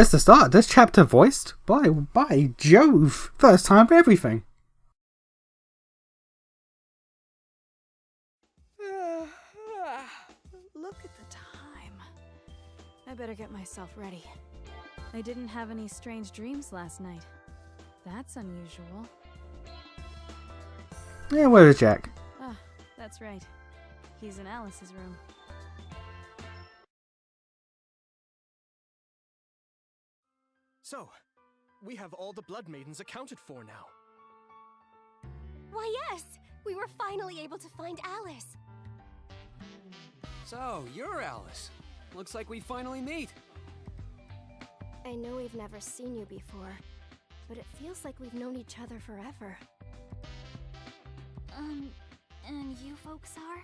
It's the start of this chapter voiced by Jove. First time of everything. Look at the time. I better get myself ready. I didn't have any strange dreams last night. That's unusual. Yeah, where is Jack? Ah, that's right. He's in Alice's room. So, we have all the Blood Maidens accounted for now. Why, yes! We were finally able to find Alice. So, you're Alice. Looks like we finally meet. I know we've never seen you before, but it feels like we've known each other forever. And you folks are?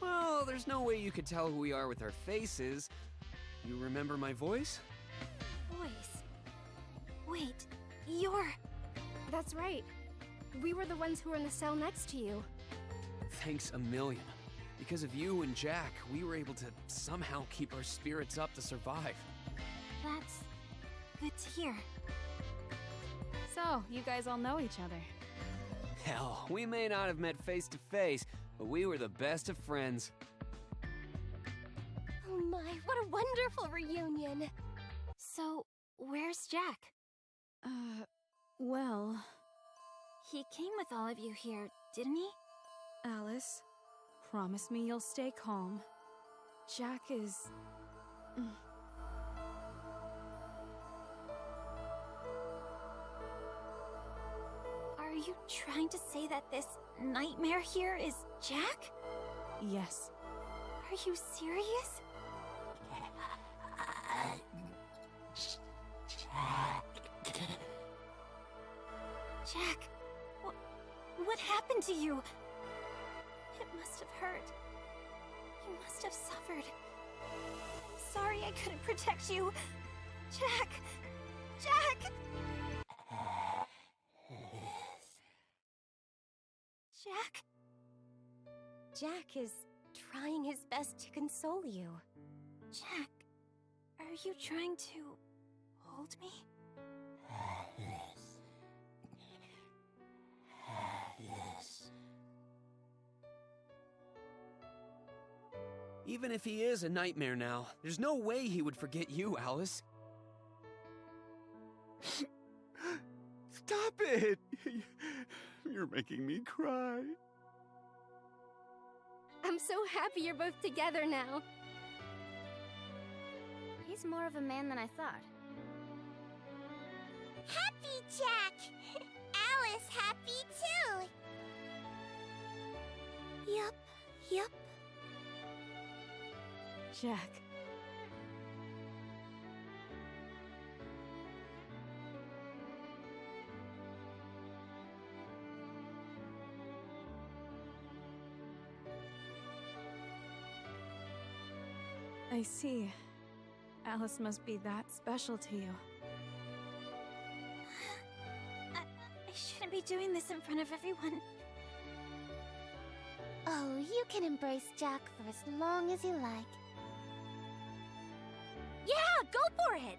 Well, there's no way you could tell who we are with our faces. You remember my voice? Voice? Wait, you're... That's right. We were the ones who were in the cell next to you. Thanks a million. Because of you and Jack, we were able to somehow keep our spirits up to survive. That's... good to hear. So, you guys all know each other. Hell, we may not have met face to face, but we were the best of friends. Oh my, what a wonderful reunion! So, where's Jack? Well... He came with all of you here, didn't he? Alice, promise me you'll stay calm. Jack is... Are you trying to say that this nightmare here is Jack? Yes. Are you serious? Jack, what happened to you? It must have hurt. You must have suffered. I'm sorry I couldn't protect you. Jack! Jack! Jack? Jack is trying his best to console you. Jack, are you trying to hold me? Even if he is a nightmare now, there's no way he would forget you, Alice. Stop it! You're making me cry. I'm so happy you're both together now. He's more of a man than I thought. Happy Jack! Alice happy too! Yup. Jack. I see. Alice must be that special to you. I shouldn't be doing this in front of everyone. Oh, you can embrace Jack for as long as you like. Yeah, go for it!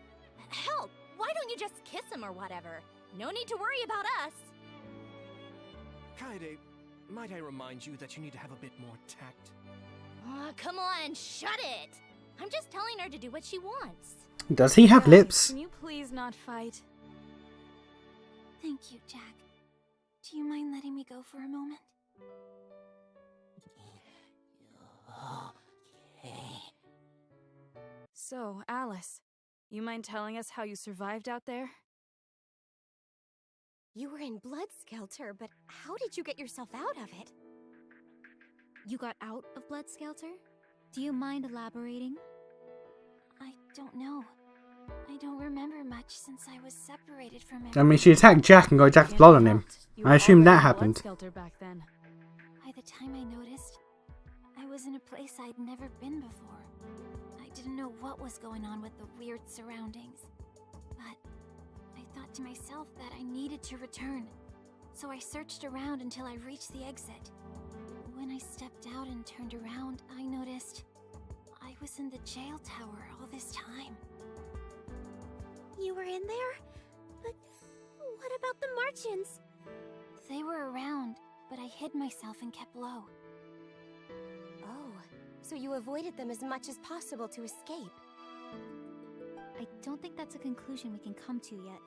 Hell, why don't you just kiss him or whatever? No need to worry about us. Kaede, might I remind you that you need to have a bit more tact? Come on, shut it! I'm just telling her to do what she wants. Does he have Guys, lips? Can you please not fight? Thank you, Jack. Do you mind letting me go for a moment? So, Alice, you mind telling us how you survived out there? You were in Blood Skelter, but how did you get yourself out of it? You got out of Blood Skelter? Do you mind elaborating? I don't know. I don't remember much since I was separated from I mean, she attacked Jack and got Jack's blood on him. You I were assume that already in happened. Skelter back then. By the time I noticed, I was in a place I'd never been before. I didn't know what was going on with the weird surroundings. But I thought to myself that I needed to return. So I searched around until I reached the exit. When I stepped out and turned around, I noticed I was in the jail tower all this time. You were in there? But what about the Martians? They were around, but I hid myself and kept low. Oh, so you avoided them as much as possible to escape. I don't think that's a conclusion we can come to yet.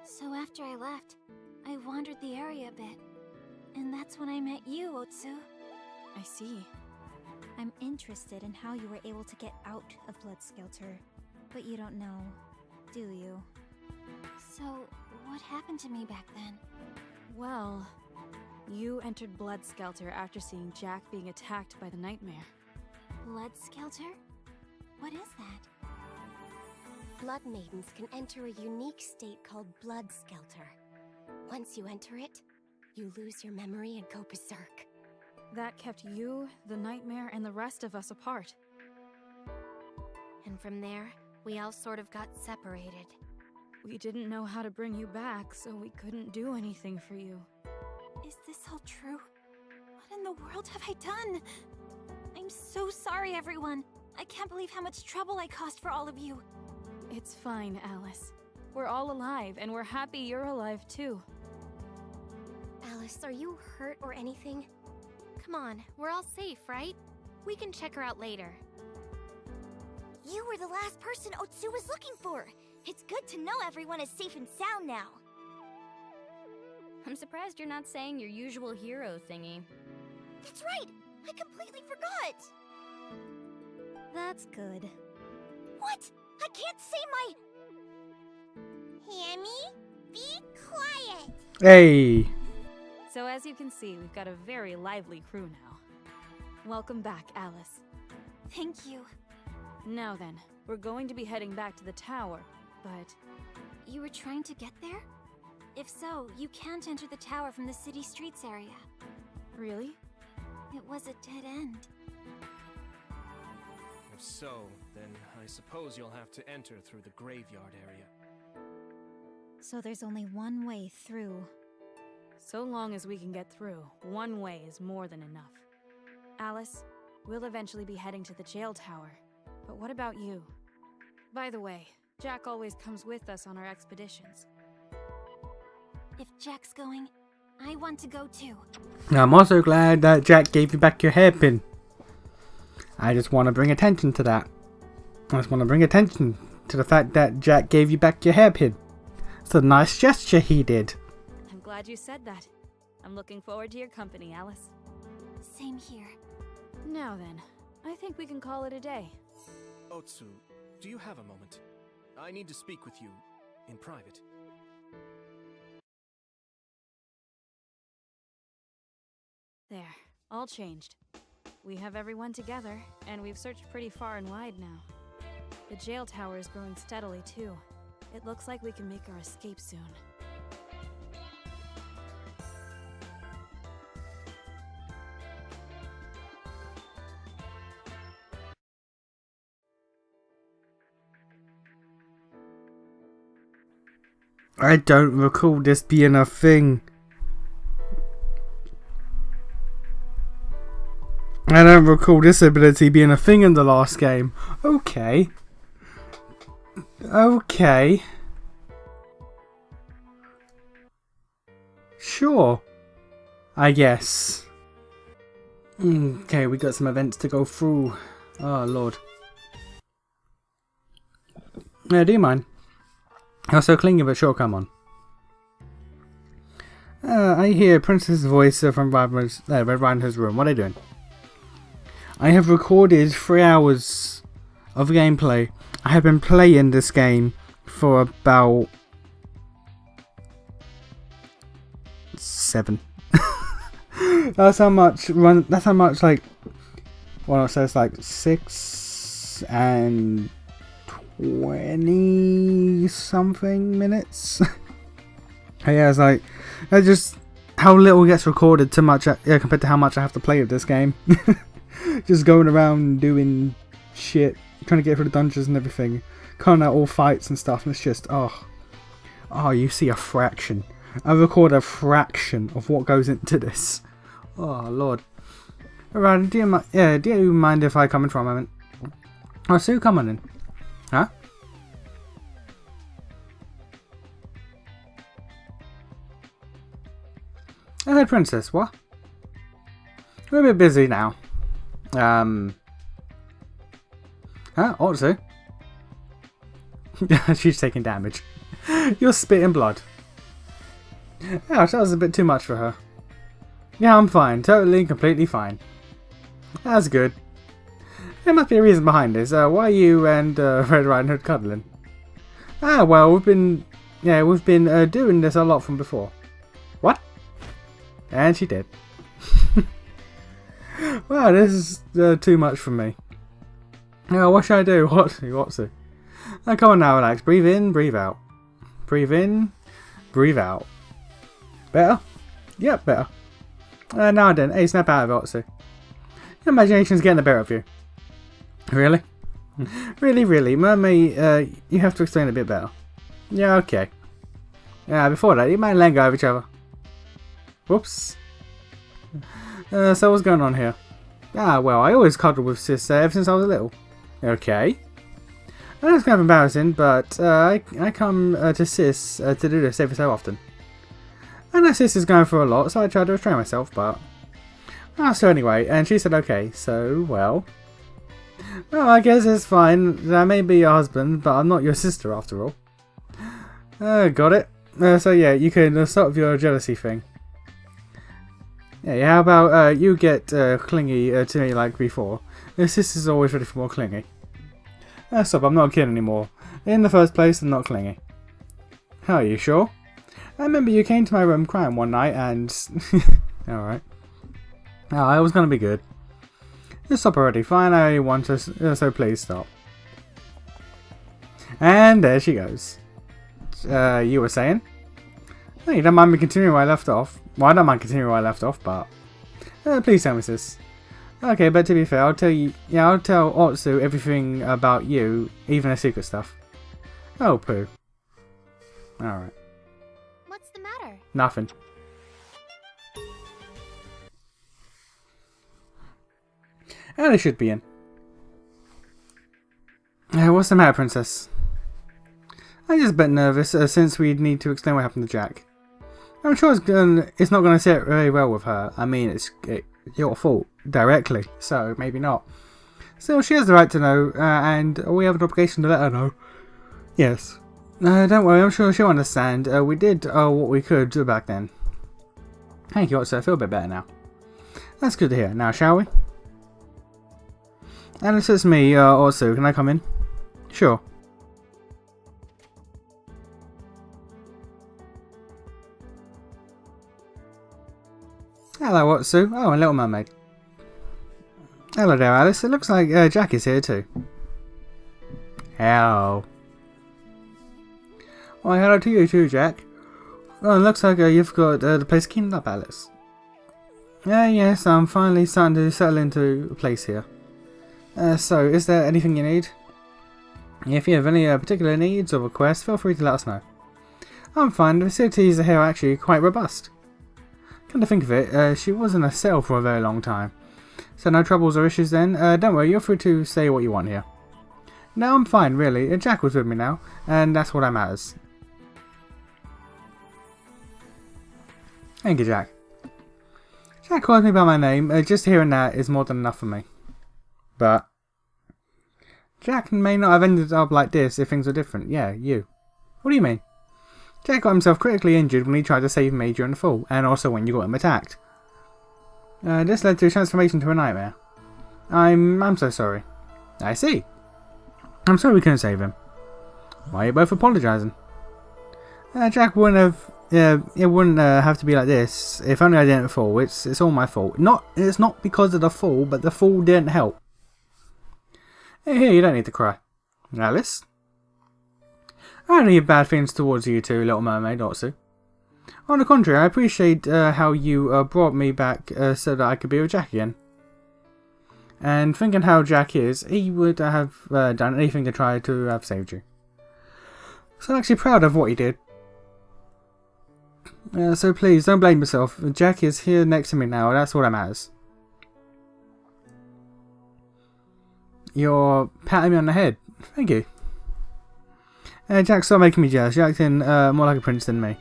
So after I left, I wandered the area a bit. And that's when I met you, Otsu. I see. I'm interested in how you were able to get out of Skelter, but you don't know, do you? So, what happened to me back then? Well, you entered Skelter after seeing Jack being attacked by the nightmare. Skelter? What is that? Blood maidens can enter a unique state called Blood Skelter. Once you enter it, you lose your memory and go berserk. That kept you, the nightmare, and the rest of us apart. And from there, we all sort of got separated. We didn't know how to bring you back, so we couldn't do anything for you. Is this all true? What in the world have I done? I'm so sorry, everyone. I can't believe how much trouble I caused for all of you. It's fine, Alice. We're all alive, and we're happy you're alive, too. Alice, are you hurt or anything? Come on, we're all safe, right? We can check her out later. You were the last person Otsu was looking for. It's good to know everyone is safe and sound now. I'm surprised you're not saying your usual hero thingy. That's right! I completely forgot! That's good. What? I can't say my... Hammy, be quiet! Hey! So as you can see, we've got a very lively crew now. Welcome back, Alice. Thank you. Now then, we're going to be heading back to the tower, but... You were trying to get there? If so, you can't enter the tower from the city streets area. Really? It was a dead end. If so, then I suppose you'll have to enter through the graveyard area. So there's only one way through. So long as we can get through, one way is more than enough. Alice, we'll eventually be heading to the jail tower. But what about you? By the way, Jack always comes with us on our expeditions. If Jack's going, I want to go too. I'm also glad that Jack gave you back your hairpin. I just want to bring attention to that. I just want to bring attention to the fact that Jack gave you back your hairpin. It's a nice gesture he did. I'm glad you said that. I'm looking forward to your company, Alice. Same here. Now then, I think we can call it a day. Otsu, do you have a moment? I need to speak with you in private. There, all changed. We have everyone together, and we've searched pretty far and wide now. The jail tower is growing steadily, too. It looks like we can make our escape soon. I don't recall this being a thing. I don't recall this ability being a thing in the last game. Okay. Okay. Sure. I guess. Okay, we got some events to go through. Oh, Lord. No, do you mind? You're so clingy, but sure, come on. I hear Princess's voice from Red Riding room. What are they doing? I have recorded 3 hours of gameplay. I have been playing this game for about 7. That's how much like, well, it says like 6 and 20 something minutes. Yeah, it's like, that's just how little gets recorded to much compared to how much I have to play of this game. Just going around doing shit, trying to get through the dungeons and everything, calling out all fights and stuff, and it's just, oh, you see a fraction. I record a fraction of what goes into this. Oh, Lord. Alright, do you mind if I come in for a moment? Oh, Sue, come on in. Huh? I heard Princess, what? We're a bit busy now. Also. She's taking damage. You're spitting blood. Ouch, that was a bit too much for her. Yeah, I'm fine. Totally, completely fine. That's good. There must be a reason behind this. Why are you and Red Riding Hood cuddling? Ah, well, we've been doing this a lot from before. What? And she did. Wow, this is too much for me. What should I do? What's it? Come on now, relax. Breathe in, breathe out. Breathe in, breathe out. Better? Yep, better. Now then, hey, snap out of it, Otsu. Your imagination's getting the better of you. Really? Really? Mermaid, you have to explain a bit better. Yeah, okay. Before that, you might let go of each other. Whoops. So what's going on here? Well, I always cuddled with Sis ever since I was little. Okay. I know it's kind of embarrassing, but I come to Sis to do this every so often. I know Sis is going through a lot, so I tried to restrain myself, but... so anyway, and she said okay, so, well, I guess it's fine. I may be your husband, but I'm not your sister after all. Got it. So yeah, you can stop your jealousy thing. Yeah, how about you get clingy to me like before? Your sister's always ready for more clingy. Stop, I'm not a kid anymore. In the first place, I'm not clingy. How are you sure? I remember you came to my room crying one night and... Alright. I was gonna be good. Just stop already, fine, I want to, so please stop. And there she goes. You were saying? Oh, you don't mind me continuing where I left off? Well, I don't mind continuing where I left off, but... please tell me, sis. Okay, but to be fair, I'll tell Otsu everything about you, even the secret stuff. Oh, poo. Alright. What's the matter? Nothing. And it should be in. What's the matter, Princess? I'm just a bit nervous since we need to explain what happened to Jack. I'm sure it's not going to sit very well with her. I mean, it's your fault directly, so maybe not. Still, she has the right to know, and we have an obligation to let her know. Yes. Don't worry, I'm sure she'll understand. We did what we could back then. Thank you, Otsu. I feel a bit better now. That's good to hear. Now, shall we? Alice, it's me, Otsu. Can I come in? Sure. Hello, Otsu. Oh, and Little Mermaid. Hello there, Alice. It looks like Jack is here too. Hello. Why, hello to you too, Jack. Oh, it looks like you've got the place cleaned up, Alice. Yes, I'm finally starting to settle into a place here. So, is there anything you need? If you have any particular needs or requests, feel free to let us know. I'm fine. The facilities here are actually quite robust. Come to think of it, she was in a cell for a very long time. So no troubles or issues then? Don't worry, you're free to say what you want here. No, I'm fine, really. Jack was with me now, and that's what matters. Thank you, Jack. Jack calls me by my name. Just hearing that is more than enough for me. But Jack may not have ended up like this if things were different. Yeah, you. What do you mean? Jack got himself critically injured when he tried to save me during the fall, and also when you got him attacked. This led to a transformation to a nightmare. I'm so sorry. I see. I'm sorry we couldn't save him. Why are you both apologising? Jack wouldn't have. It wouldn't have to be like this. If only I didn't fall. It's all my fault. It's not because of the fall, but the fall didn't help. Hey, here, you don't need to cry. Alice? I don't have bad feelings towards you two, Little Mermaid, Otsu. On the contrary, I appreciate how you brought me back so that I could be with Jack again. And thinking how Jack is, he would have done anything to try to have saved you. So I'm actually proud of what he did. So please, don't blame yourself. Jack is here next to me now, that's what matters. You're patting me on the head. Thank you. Jack, stop making me jealous. You're acting more like a prince than me.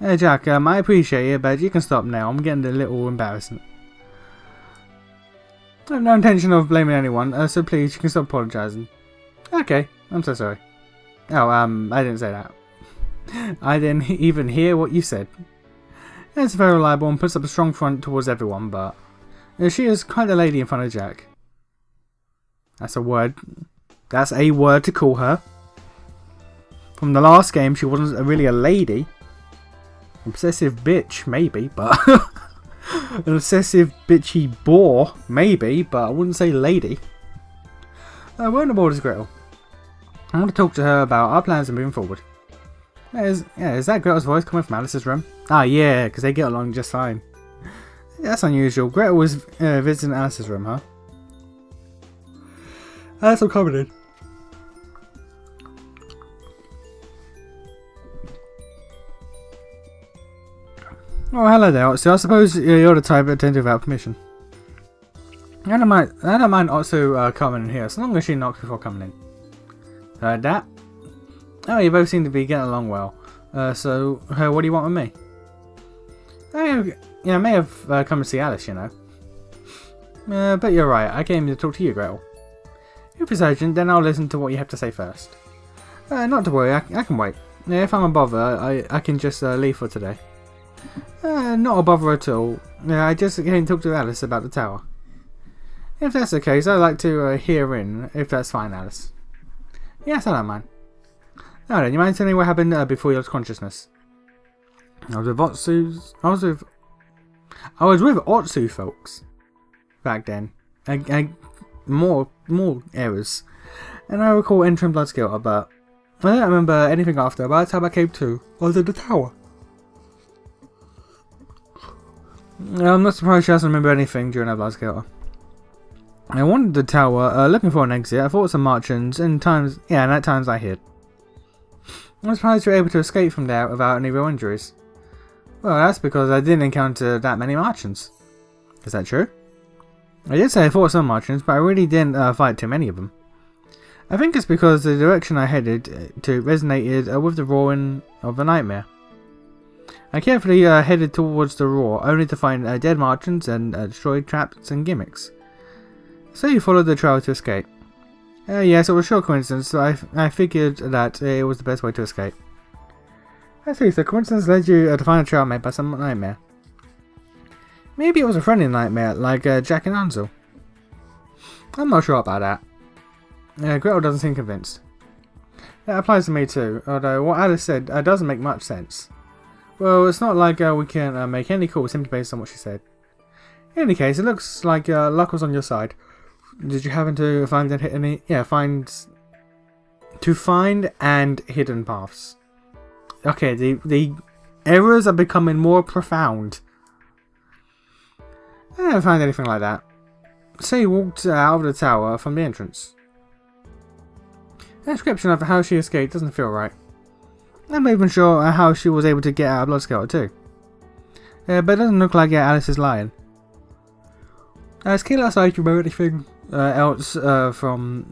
Hey Jack, I appreciate it, but you can stop now. I'm getting a little embarrassing. I have no intention of blaming anyone, so please, you can stop apologising. Okay, I'm so sorry. Oh, I didn't say that. I didn't even hear what you said. It's very reliable and puts up a strong front towards everyone, but she is quite a lady in front of Jack. That's a word. That's a word to call her. From the last game, she wasn't really a lady. Obsessive bitch, maybe, but an obsessive bitchy bore, maybe, but I wouldn't say lady. We're on the board is Gretel. I want to talk to her about our plans and moving forward. Is that Gretel's voice coming from Alice's room? Ah, yeah, because they get along just fine. That's unusual. Gretel was visiting Alice's room, huh? That's all coming in. Oh, hello there, Otsu. I suppose you're the type that tend to without permission. I don't mind Otsu coming in here, as long as she knocks before coming in. Heard that? Oh, you both seem to be getting along well. So, what do you want with me? I may have come to see Alice, you know. But you're right, I came to talk to you, Gretel. If it's urgent, then I'll listen to what you have to say first. Not to worry, I can wait. If I'm a bother, I can just leave for today. Not a bother at all. I just came to talk to Alice about the tower. If that's the case, I'd like to hear in, if that's fine, Alice. Yes, I don't mind. Now then, you mind telling me what happened before you lost consciousness? I was with Otsu folks back then. More errors. And I recall entering Bloodskelter, but I don't remember anything after. By the time I came to, I was in the tower. I'm not surprised she doesn't remember anything during her Bloodskelter. I wandered the tower, looking for an exit. I fought some Martians, and at times I hid. I'm surprised you were able to escape from there without any real injuries. Well, that's because I didn't encounter that many Martians. Is that true? I did say I fought some Martians, but I really didn't fight too many of them. I think it's because the direction I headed to resonated with the roaring of the nightmare. I carefully headed towards the roar, only to find dead Martians and destroyed traps and gimmicks. So you followed the trail to escape. Yes, it was a short coincidence, so I figured that it was the best way to escape. I see, so coincidence led you to find a trail made by some nightmare. Maybe it was a friendly nightmare, like Jack and Ansel. I'm not sure about that. Gretel doesn't seem convinced. That applies to me too, although what Alice said doesn't make much sense. Well, it's not like we can make any call simply based on what she said. In any case, it looks like luck was on your side. Did you happen to find find and hidden paths? Okay, the errors are becoming more profound. I didn't find anything like that. So you walked out of the tower from the entrance. The description of how she escaped doesn't feel right. I'm not even sure how she was able to get out of Bloodskelter too. But it doesn't look like Alice is lying. Is Kayla outside, you remember anything else from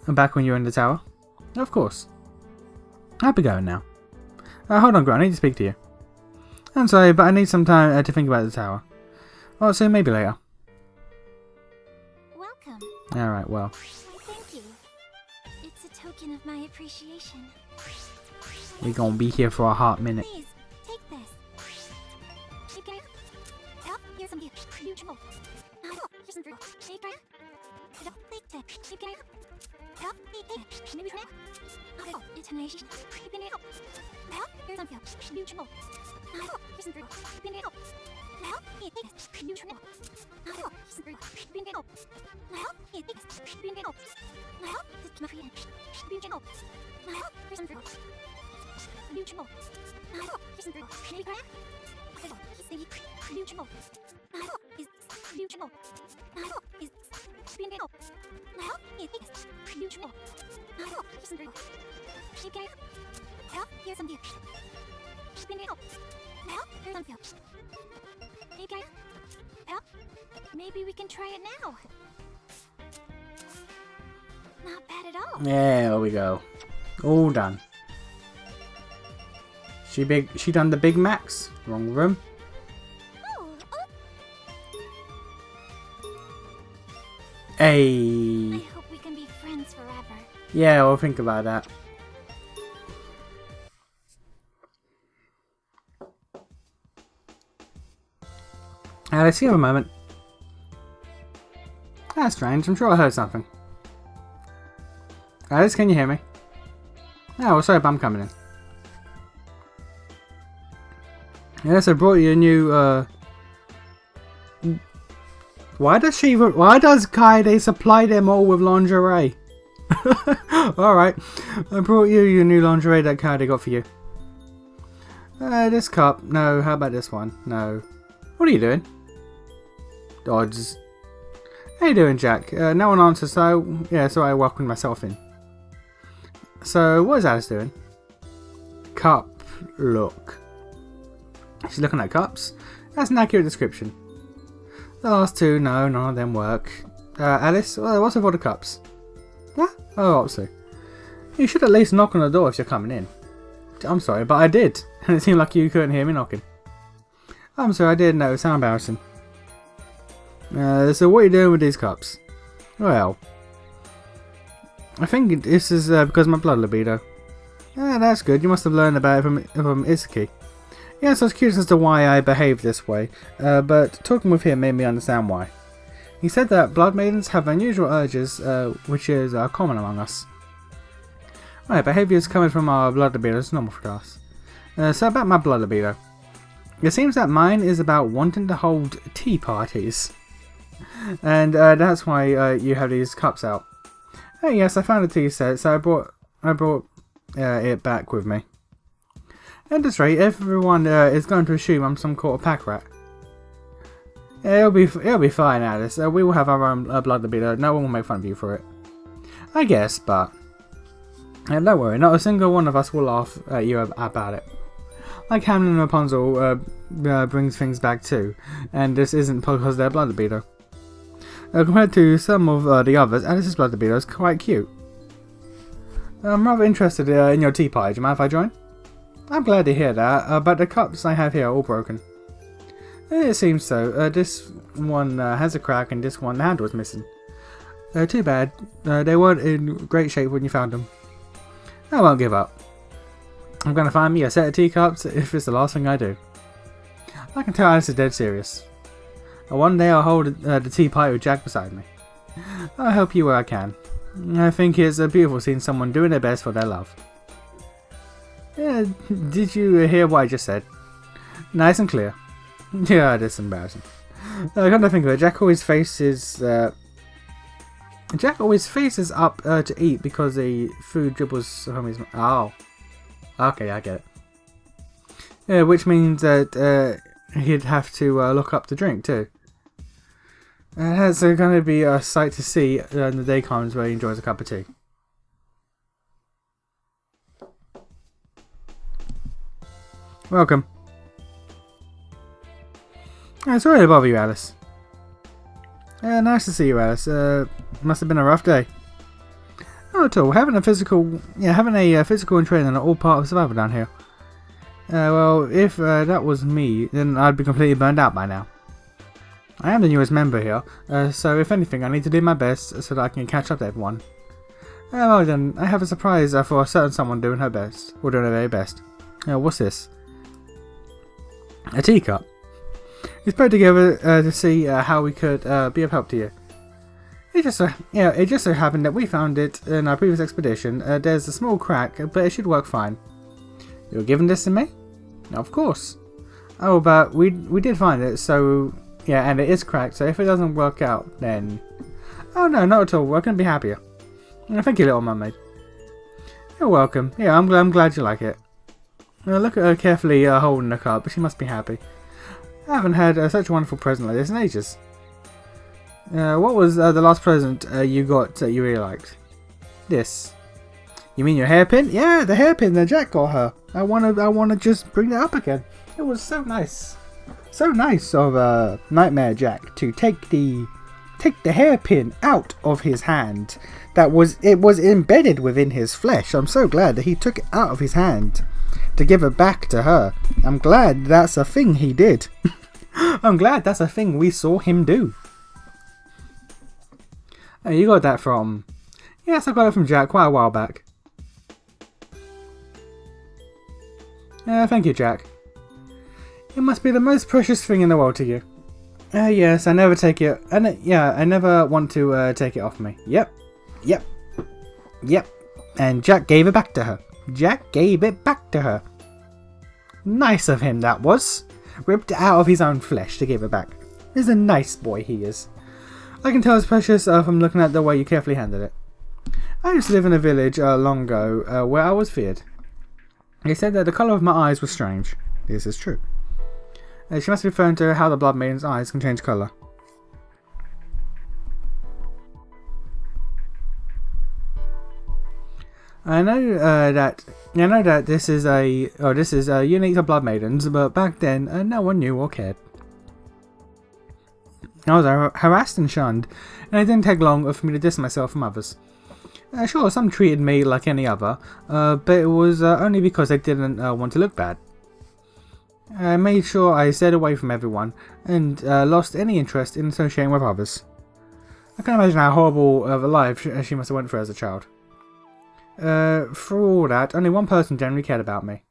back when you were in the tower? Of course. I'll be going now. Hold on, Grant, I need to speak to you. I'm sorry, but I need some time to think about the tower. Oh, so maybe later. Welcome. Alright, well. Thank you. It's a token of my appreciation. We're gonna be here for a hot minute. Please, take this. You can help. Here's some neutral. Here's some fruit. Hey, try it. You can help. Maybe try it. It's nation. You can help. Here's some neutral. Here's some fruit. You can help. Take this. Neutral. Here's some fruit. You can help. Take this. You can help. This is my friend. You can help. Here's some fruit. Neutral. Here's some fruit. Maybe try it. Neutral. Is neutral. Is being help. It is neutral. Here's some fruit. You can help. Here's some beer. Being help. Here's some field. You can help. Maybe we can try it now. Not bad at all. There we go. All done. She done the Big Macs? Wrong room. Hey. I hope we can be friends forever. Yeah, I'll think about that. Let's give a moment. That's strange. I'm sure I heard something. Alice, can you hear me? Oh, well, sorry, but I'm coming in. Yes, I brought you a new, Why does Kaede supply them all with lingerie? Alright, I brought you your new lingerie that Kaede got for you. This cup. No, how about this one? No. What are you doing? Dodge. How you doing, Jack? No one answers, so yeah, so I welcomed myself in. So, what is Alice doing? Cup look. She's looking at cups. That's an accurate description. The last two, no, none of them work. Alice, what's with all the cups? What? Oh, obviously. You should at least knock on the door if you're coming in. I'm sorry, but I did. And it seemed like you couldn't hear me knocking. I'm sorry, I didn't know. It sounded embarrassing. So what are you doing with these cups? Well, I think this is because of my blood libido. That's good. You must have learned about it from Isuki. Yes, I was curious as to why I behaved this way, but talking with him made me understand why. He said that blood maidens have unusual urges, which is common among us. Right, behaviours coming from our blood libido is normal for us. So about my blood libido. It seems that mine is about wanting to hold tea parties. And that's why you have these cups out. Yes, I found a tea set, so I brought it back with me. At this rate, everyone is going to assume I'm some sort of pack rat. It'll be fine, Alice. We will have our own blood libido. No one will make fun of you for it. I guess, but don't worry. Not a single one of us will laugh at you about it. Like Hamlin and Rapunzel brings things back too, and this isn't because of their blood libido. Compared to some of the others, Alice's blood libido is quite cute. I'm rather interested in your tea party. Do you mind if I join? I'm glad to hear that, but the cups I have here are all broken. It seems so. This one has a crack and this one, the handle is missing. Too bad. They weren't in great shape when you found them. I won't give up. I'm going to find me a set of teacups if it's the last thing I do. I can tell Alice is dead serious. One day I'll hold the tea party with Jack beside me. I'll help you where I can. I think it's beautiful seeing someone doing their best for their love. Did you hear what I just said? Nice and clear. Yeah, that's embarrassing. Come to think of it, Jack always faces up to eat because the food dribbles from his mouth. Oh. Okay, I get it. Which means that he'd have to look up to drink too. That's going to be a sight to see when the day comes where he enjoys a cup of tea. Welcome. Sorry to bother you, Alice. Nice to see you, Alice. Must have been a rough day. Not at all. Having a physical and training are all part of survival down here. Well, if that was me, then I'd be completely burned out by now. I am the newest member here, so if anything, I need to do my best so that I can catch up to everyone. Well then, I have a surprise for a certain someone doing her best, or doing her very best. What's this? A teacup. We spoke together to see how we could be of help to you. It just so happened that we found it in our previous expedition. There's a small crack, but it should work fine. You're giving this to me? Of course. Oh, but we did find it, so yeah, and it is cracked. So if it doesn't work out, then oh no, not at all. We're gonna be happier. Thank you, little mermaid. You're welcome. Yeah, I'm glad you like it. Look at her carefully holding the cup. She must be happy. I haven't had such a wonderful present like this in ages. What was the last present you got that you really liked? This. You mean your hairpin? Yeah, the hairpin that Jack got her. I wanna just bring that up again. It was so nice. So nice of Nightmare Jack to take the hairpin out of his hand. It was embedded within his flesh. I'm so glad that he took it out of his hand to give it back to her. I'm glad that's a thing he did. I'm glad that's a thing we saw him do. Oh, you got that from... Yes, I got it from Jack quite a while back. Thank you, Jack. It must be the most precious thing in the world to you. Yes, I never take it... I never want to take it off me. Yep. And Jack gave it back to her. Jack gave it back to her. Nice of him, that was. Ripped it out of his own flesh to give it back. He's a nice boy, he is. I can tell it's precious from looking at the way you carefully handled it. I used to live in a village long ago where I was feared. They said that the colour of my eyes was strange. This is true. She must be referring to how the Blood Maiden's eyes can change colour. I know that this is unique to Blood Maidens, but back then no one knew or cared. I was harassed and shunned, and it didn't take long for me to distance myself from others. Sure, some treated me like any other, but it was only because they didn't want to look bad. I made sure I stayed away from everyone, and lost any interest in associating with others. I can imagine how horrible of a life she must have went through as a child. For all that, only one person generally cared about me.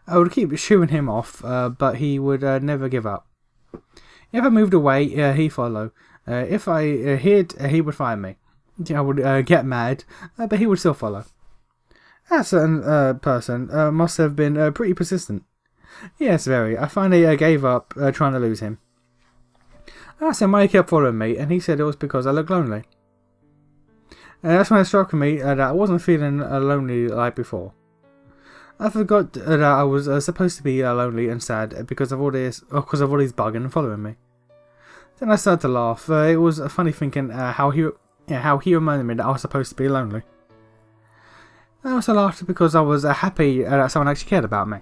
I would keep shooing him off, but he would never give up. If I moved away, he'd follow. If I hid, he would find me. I would get mad, but he would still follow. That certain person must have been pretty persistent. Yes, very. I finally gave up trying to lose him. I asked him why he kept following me, and he said it was because I looked lonely. That's when it struck me that I wasn't feeling lonely like before. I forgot that I was supposed to be lonely and sad because of all these bugging and following me. Then I started to laugh. It was funny thinking how he reminded me that I was supposed to be lonely. I also laughed because I was happy that someone actually cared about me.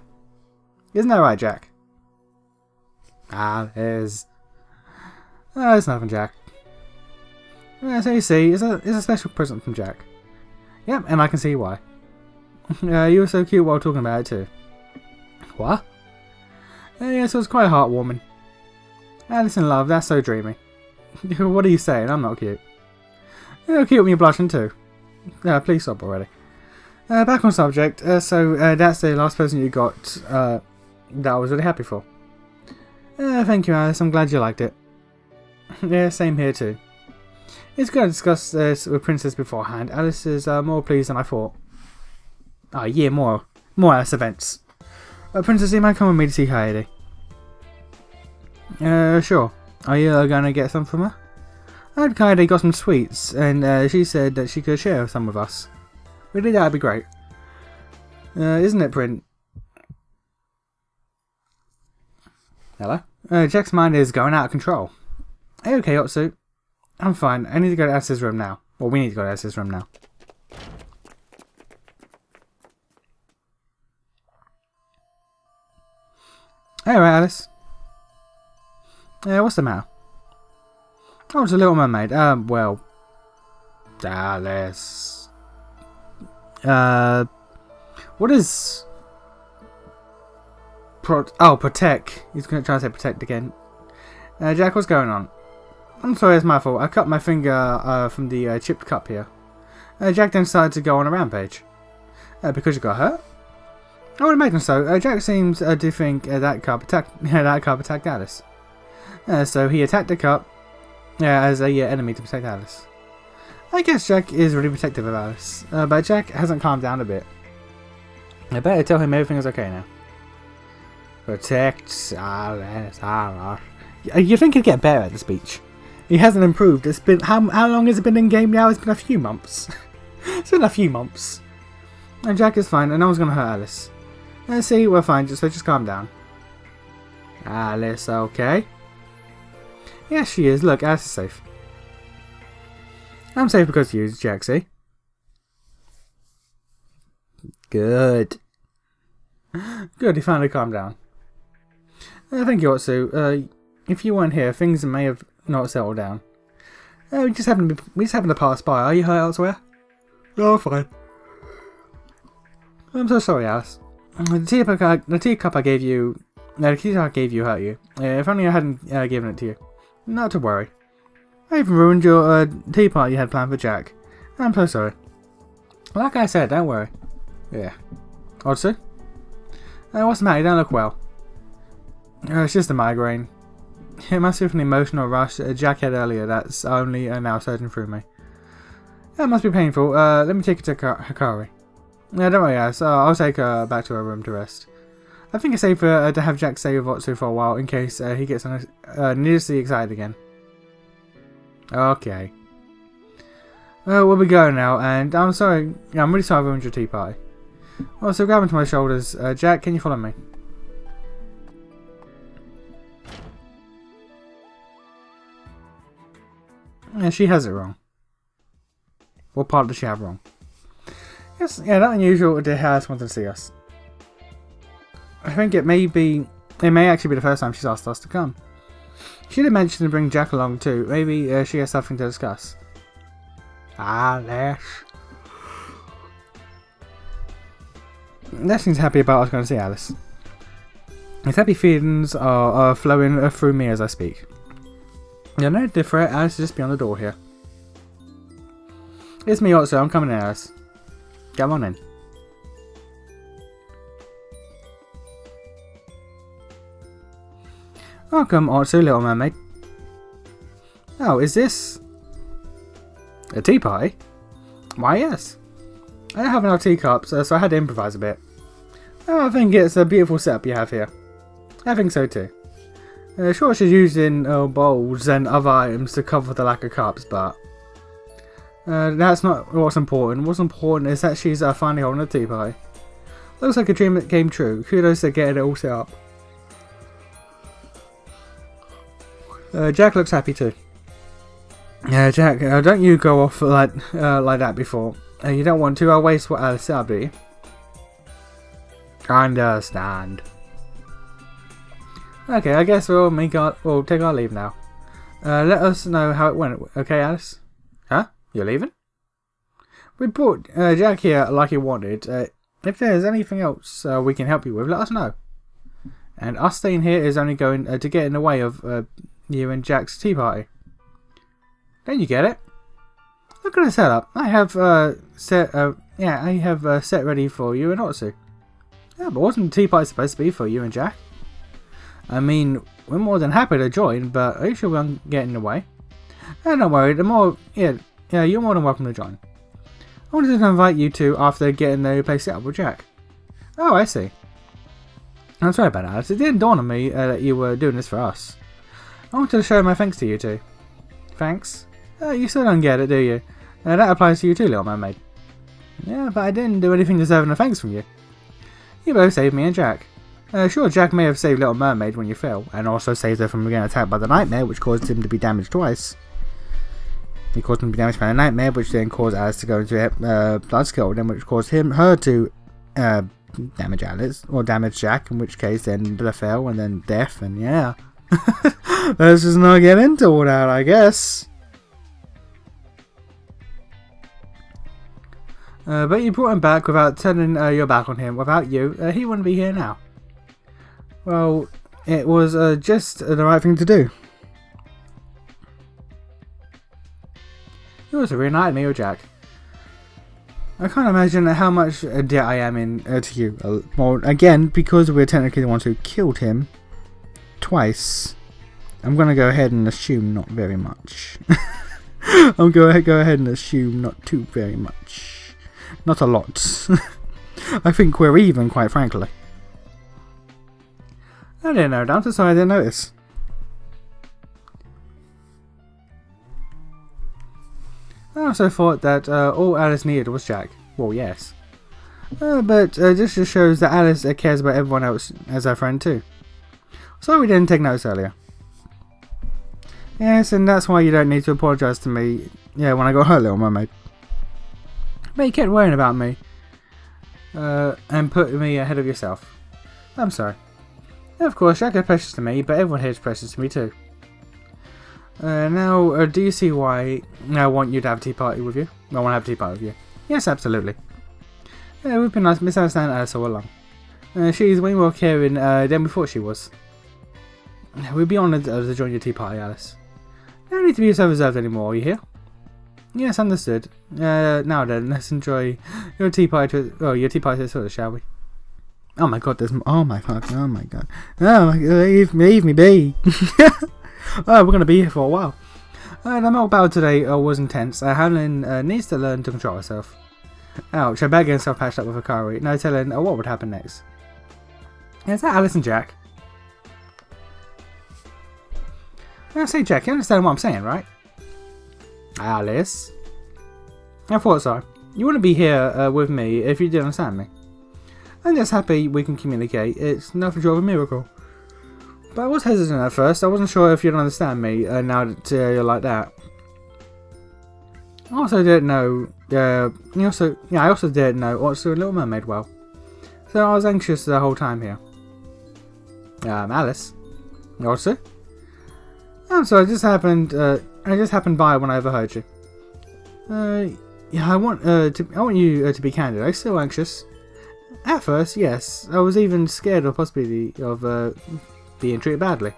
Isn't that right, Jack? It's nothing, Jack. So you see, it's a special present from Jack. Yep, and I can see why. You were so cute while talking about it too. What? Yes, it was quite heartwarming. Listen, love, that's so dreamy. What are you saying? I'm not cute. You're cute when you're blushing too. Please stop already. Back on subject. So that's the last person you got that I was really happy for. Thank you, Alice. I'm glad you liked it. Yeah, same here too. It's good to discuss this with Princess beforehand. Alice is more pleased than I thought. Oh yeah, more Alice events. Princess, you might come with me to see Heidi. Sure. Are you gonna get some from her? I heard Heidi got some sweets, and she said that she could share some with us. Really, that'd be great. Isn't it, Prin? Hello? Jack's mind is going out of control. Are you okay, Otsu? I'm fine. I need to go to Alice's room now. Well, we need to go to Alice's room now. Alright, Alice. What's the matter? Oh, it's a Little Mermaid. Well... Alice... What is... Protect. He's going to try to say protect again. Jack, what's going on? I'm sorry, it's my fault. I cut my finger from the chipped cup here. Jack then decided to go on a rampage. Because you got hurt? I would imagine so. Jack seems to think that cup attacked Alice. So he attacked the cup as a enemy to protect Alice. I guess Jack is really protective of Alice, but Jack hasn't calmed down a bit. I better tell him everything is okay now. Protect Alice. You think he'd get better at the speech? He hasn't improved. It's been how long has it been in game now? It's been a few months. It's been a few months. And Jack is fine, and no one's gonna hurt Alice. See, we're fine. So just calm down. Alice, okay? Yes, she is. Look, Alice is safe. I'm safe because of you, Jack. See? Good. Good. He finally calmed down. Thank you, Otsu. If you weren't here, things may have not settled down. We just happened to pass by. Are you hurt elsewhere? No, I'm fine. I'm so sorry, Alice. The teacup I gave you... the teacup I gave you hurt you. If only I hadn't given it to you. Not to worry. I even ruined your tea party you had planned for Jack. I'm so sorry. Like I said, don't worry. Yeah. Also? What's the matter? You don't look well. It's just a migraine. It must be from the emotional rush Jack had earlier that's only now surging through me. It must be painful. Let me take you to Hikari. Don't worry, guys. I'll take her back to her room to rest. I think it's safer to have Jack stay with Otsu for a while in case he gets needlessly excited again. Okay. We'll be going now, and I'm sorry. I'm really sorry I ruined your tea party. Also, grab onto my shoulders. Jack, can you follow me? Yeah, she has it wrong. What part does she have wrong? Yes, yeah, not unusual to have someone to see us. I think it may actually be the first time she's asked us to come. She did mention to bring Jack along too. Maybe she has something to discuss. Alice. That seems happy about us going to see Alice. His happy feelings are flowing through me as I speak. Yeah, no different. Alice is just beyond the door here. It's me, Otsu. I'm coming in, Alice. Come on in. Welcome, Otsu, Little Mermaid. Oh, is this a tea party? Why, yes. I don't have enough teacups, so I had to improvise a bit. Oh, I think it's a beautiful setup you have here. I think so too. Sure, she's using bowls and other items to cover the lack of cups, but that's not what's important. What's important is that she's finally holding a tea party. Looks like a dream that came true. Kudos to getting it all set up. Jack looks happy too. Jack, don't you go off like that before. You don't want to waste what Alice set up, do you? I understand. Okay, I guess we'll take our leave now. Let us know how it went, okay, Alice? Huh? You're leaving? We brought Jack here like he wanted. If there's anything else we can help you with, let us know. And us staying here is only going to get in the way of you and Jack's tea party. Don't you get it? Look at the setup. I have set ready for you and Otsu. Yeah, but wasn't the tea party supposed to be for you and Jack? I mean, we're more than happy to join, but are you sure we won't get in the way? Don't worry, you're more than welcome to join. I wanted to invite you two after getting the place set up with Jack. Oh, I see. I'm sorry about that, Alice. It didn't dawn on me that you were doing this for us. I wanted to show my thanks to you two. Thanks? You still don't get it, do you? That applies to you too, Little Mermaid. Yeah, but I didn't do anything deserving of thanks from you. You both saved me and Jack. Sure, Jack may have saved Little Mermaid when you fell, and also saved her from getting attacked by the nightmare, which caused him to be damaged twice. He caused him to be damaged by the nightmare, which then caused Alice to go into blood Skelter, which caused her to damage Alice, or damage Jack, in which case then the fell, and then death, and yeah. Let's just not get into all that, I guess. But you brought him back without turning your back on him. Without you, he wouldn't be here now. Well, it was just the right thing to do. It was a really nice meal, Jack. I can't imagine how much debt I am in to you. Well, again, because we're technically the ones who killed him twice, I'm going to go ahead and assume not very much. I'm going to go ahead and assume not too very much. Not a lot. I think we're even, quite frankly. I didn't know, I'm so sorry I didn't notice. I also thought that all Alice needed was Jack. Well, yes. But this just shows that Alice cares about everyone else as her friend too. Sorry we didn't take notice earlier. Yes, and that's why you don't need to apologise to me when I got hurt, Little Mermaid. But you kept worrying about me. And put me ahead of yourself. I'm sorry. Of course, Jack is precious to me, but everyone here is precious to me too. Now, do you see why I want you to have a tea party with you? I want to have a tea party with you. Yes, absolutely. We've been misunderstanding Alice all along. She's way more caring than we thought she was. We'd be honoured to join your tea party, Alice. No need to be so reserved anymore, you hear? Yes, understood. Now then, let's enjoy your tea party to shall we? Oh my god, there's... Oh my god, oh my god. Oh my god, leave me be. Oh, we're going to be here for a while. The metal battle today was intense. Helen needs to learn to control herself. Ouch, I better get herself patched up with Akari. No telling what would happen next. Is that Alice and Jack? I say, Jack, you understand what I'm saying, right? Alice? I thought so. You wouldn't be here with me if you didn't understand me. I'm just happy we can communicate. It's nothing short of a miracle. But I was hesitant at first. I wasn't sure if you'd understand me now that you're like that. I also didn't know. I also didn't know what's doing Little Mermaid well. So I was anxious the whole time here. Alice. Also? I'm sorry. I just happened by when I overheard you. Yeah, I want you to be candid. Are you still anxious? At first, yes. I was even scared of the possibility of being treated badly.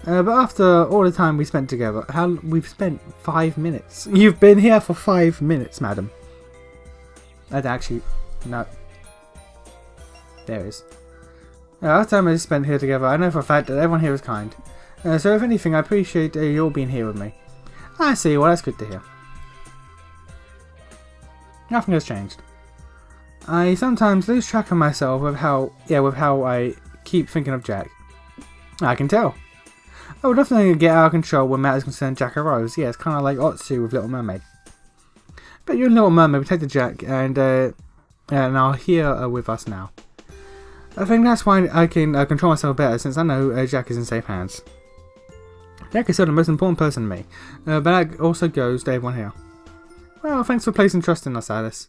But after all the time we spent together, we've spent 5 minutes. You've been here for 5 minutes, madam. I'd actually... No. There it is. After the time I spent here together, I know for a fact that everyone here is kind. So if anything, I appreciate you all being here with me. I see, well that's good to hear. Nothing has changed. I sometimes lose track of myself with how I keep thinking of Jack. I can tell. I would definitely get out of control when matters concern Jack and Rose. Yeah, it's kind of like Otsu with Little Mermaid. But you and Little Mermaid protected Jack and are here with us now. I think that's why I can control myself better since I know Jack is in safe hands. Jack is still the most important person to me, but that also goes to everyone here. Well, thanks for placing trust in us, Alice.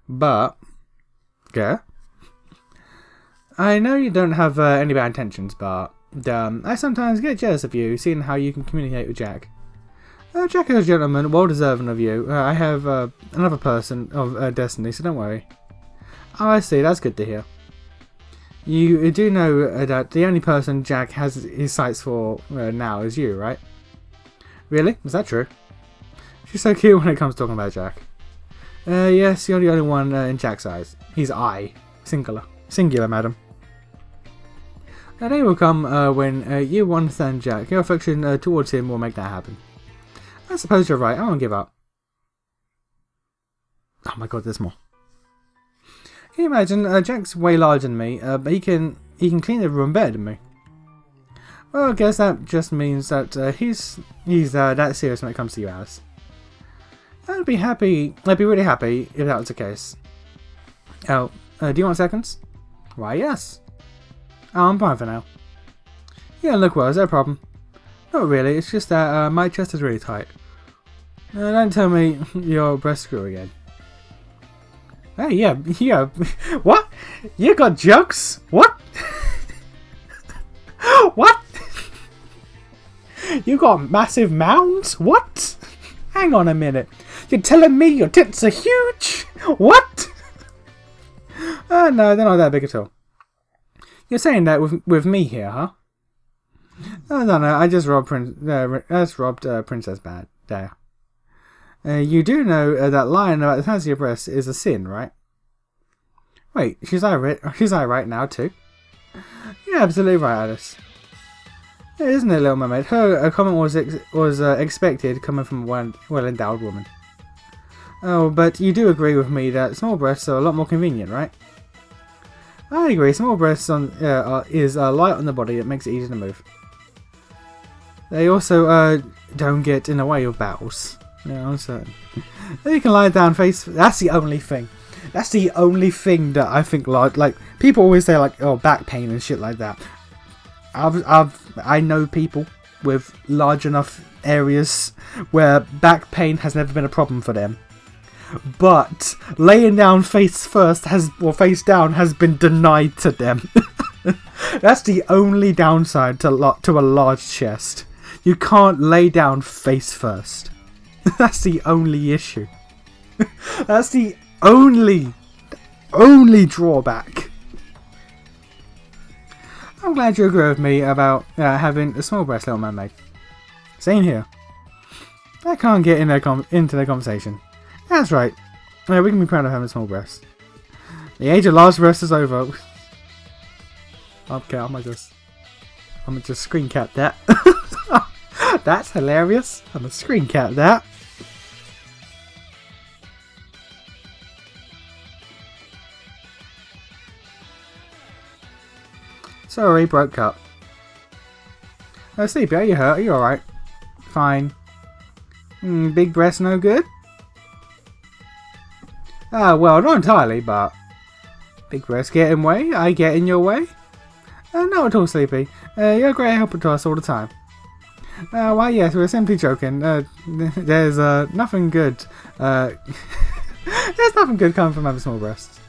But... yeah? I know you don't have any bad intentions, but... I sometimes get jealous of you, seeing how you can communicate with Jack. Jack is a gentleman, well deserving of you. I have another person of destiny, so don't worry. Oh, I see, that's good to hear. You do know that the only person Jack has his sights for now is you, right? Really? Is that true? She's so cute when it comes to talking about Jack. Yes, you're the only one in Jack's eyes. He's I. Singular. Singular, madam. A day will come when you understand Jack. Your affection towards him will make that happen. I suppose you're right. I won't give up. Oh my god, there's more. Can you imagine? Jack's way larger than me, but he can clean the room better than me. Well, I guess that just means that he's that serious when it comes to you, Alice. I'd be really happy if that was the case. Oh, do you want seconds? Why, yes. Oh, I'm fine for now. Yeah, look well, is there a problem? Not really, it's just that my chest is really tight. Don't tell me your breast grew again. Hey, yeah. What? You got jokes? What? What? You got massive mounds? What? Hang on a minute. You're telling me your tits are huge? What? No, they're not that big at all. You're saying that with me here, huh? No. I just robbed Princess Bad. There. You do know that lying about the size of your breasts is a sin, right? Wait, she's right now too? Yeah, absolutely right, Alice. Yeah, isn't it, Little Mermaid? Her comment was expected coming from a well-endowed woman. Oh, but you do agree with me that small breasts are a lot more convenient, right? I agree. Small breasts is light on the body that makes it easy to move. They also don't get in the way of battles. Yeah, I'm certain. You can lie down face. That's the only thing. That's the only thing that I think like people always say like, oh, back pain and shit like that. I know people with large enough areas where back pain has never been a problem for them. But laying down face down has been denied to them. That's the only downside to a large chest. You can't lay down face first. That's the only issue. That's the only drawback. I'm glad you agree with me about having a small breast, little mermaid. Same here. I can't get in into their conversation. That's right. Yeah, we can be proud of having small breasts. The age of large breasts is over. Okay, I'm gonna just screen cap that. That's hilarious. I'm gonna screen cap that. Sorry, broke up. Sleepy, are you hurt? Are you alright? Fine. Big breast no good? Well, not entirely, but... Big breast get in way? I get in your way? Not at all, Sleepy. You're a great helper to us all the time. Why, yes, we're simply joking. There's nothing good. There's nothing good coming from having small breasts.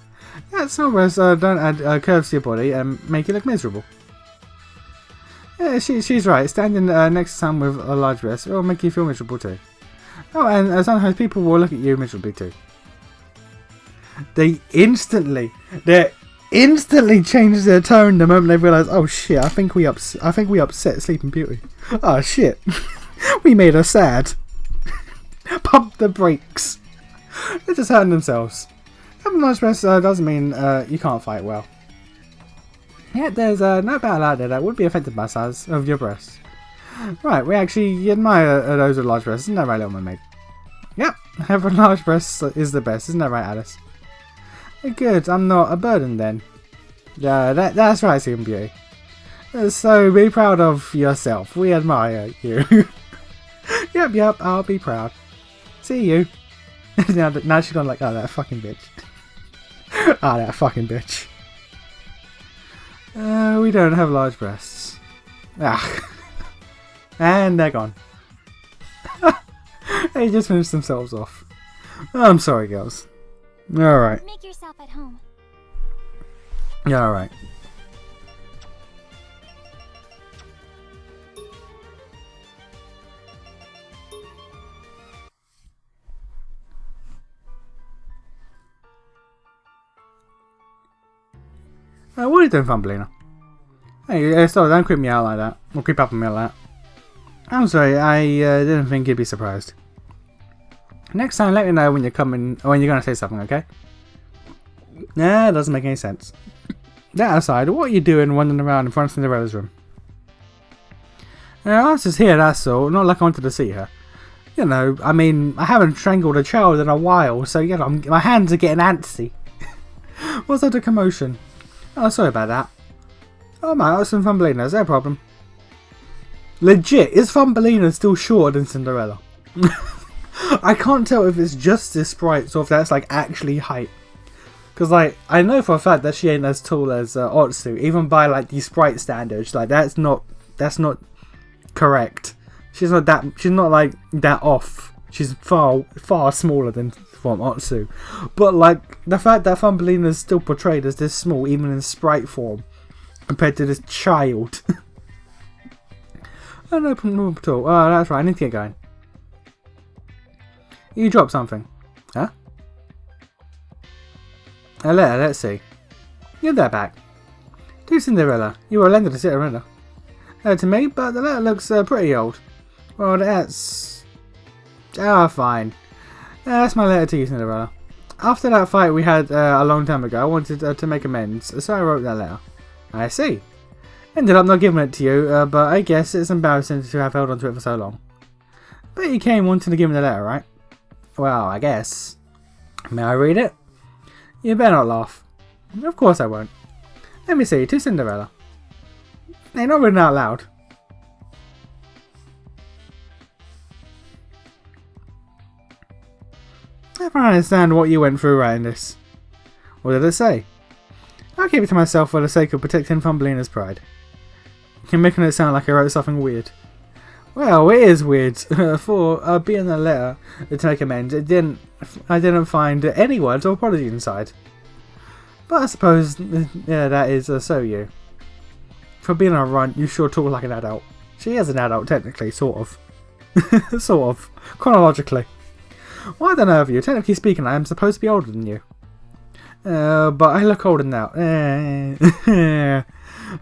Yeah, small breasts don't add curves to your body and make you look miserable. Yeah, she's right. Standing next to someone with a large breast will make you feel miserable too. Oh, and sometimes people will look at you miserably too. They instantly change their tone the moment they realise, oh shit, I think we upset Sleeping Beauty. Oh shit, we made her sad. Pump the brakes. They're just hurting themselves. Having a large breast doesn't mean you can't fight well. Yet there's no battle out there that would be affected by the size of your breasts. Right, we actually admire those with large breasts, isn't that right, little mermaid? Yep, having large breasts is the best, isn't that right, Alice? Good, I'm not a burden then. Yeah, that's right, Sleeping Beauty. So be proud of yourself. We admire you. Yep, I'll be proud. See you. now she's gone like, oh, that fucking bitch. Oh, that fucking bitch. We don't have large breasts. Ah. And they're gone. They just finished themselves off. I'm sorry, girls. Alright. Make yourself at home. Yeah, alright. What are you doing, Thumbelina? Hey, stop, don't creep me out like that. Or creep up on me like that. I'm sorry, I didn't think you'd be surprised. Next time, let me know when you're coming, or when you're going to say something, okay? Nah, doesn't make any sense. That aside, what are you doing wandering around in front of Cinderella's room? I was just here, that's all. Not like I wanted to see her. You know, I mean, I haven't strangled a child in a while, so, you know, my hands are getting antsy. What's that a commotion? Oh, sorry about that. Oh my, that's some Thumbelina, is that a problem? Legit, is Thumbelina still shorter than Cinderella? I can't tell if it's just this sprite or if that's like actually height. Because like, I know for a fact that she ain't as tall as Otsu, even by like the sprite standards. Like that's not correct. She's not like that off. She's far smaller than from Otsu. But like the fact that Thumbelina is still portrayed as this small, even in sprite form, compared to this child. Oh, no problem at all. Oh, that's right. I need to get going. You dropped something. Huh? A letter, let's see. Give that back. To Cinderella. You were a lender to Cinderella. To me, but the letter looks pretty old. Well, that's... Ah, fine. That's my letter to you, Cinderella. After that fight we had a long time ago, I wanted to make amends, so I wrote that letter. I see. Ended up not giving it to you, but I guess it's embarrassing to have held onto it for so long. But you came wanting to give me the letter, right? Well, I guess. May I read it? You better not laugh. Of course I won't. Let me see, to Cinderella. They're not written out loud. I don't understand what you went through writing this. What did it say? I'll keep it to myself for the sake of protecting Thumbelina's pride. You're making it sound like I wrote something weird. Well, it is weird. For being a letter to make amends, I didn't find any words or apology inside. But I suppose that is so you. For being a runt, you sure talk like an adult. She is an adult, technically, sort of. Sort of. Chronologically. Well, I don't know of you. Technically speaking, I am supposed to be older than you. But I look older now.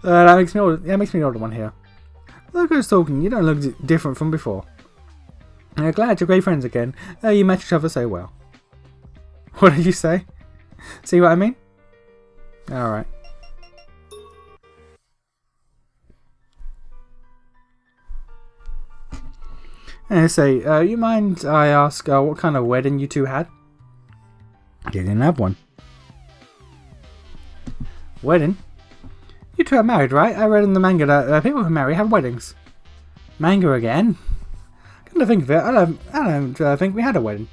That makes me the older one here. Look who's talking. You don't look different from before. Glad you're great friends again. You match each other so well. What did you say? See what I mean? Alright. Say, you mind I ask what kind of wedding you two had? You didn't have one. Wedding? You two are married, right? I read in the manga that people who marry have weddings. Manga again? Come to think of it, I don't think we had a wedding.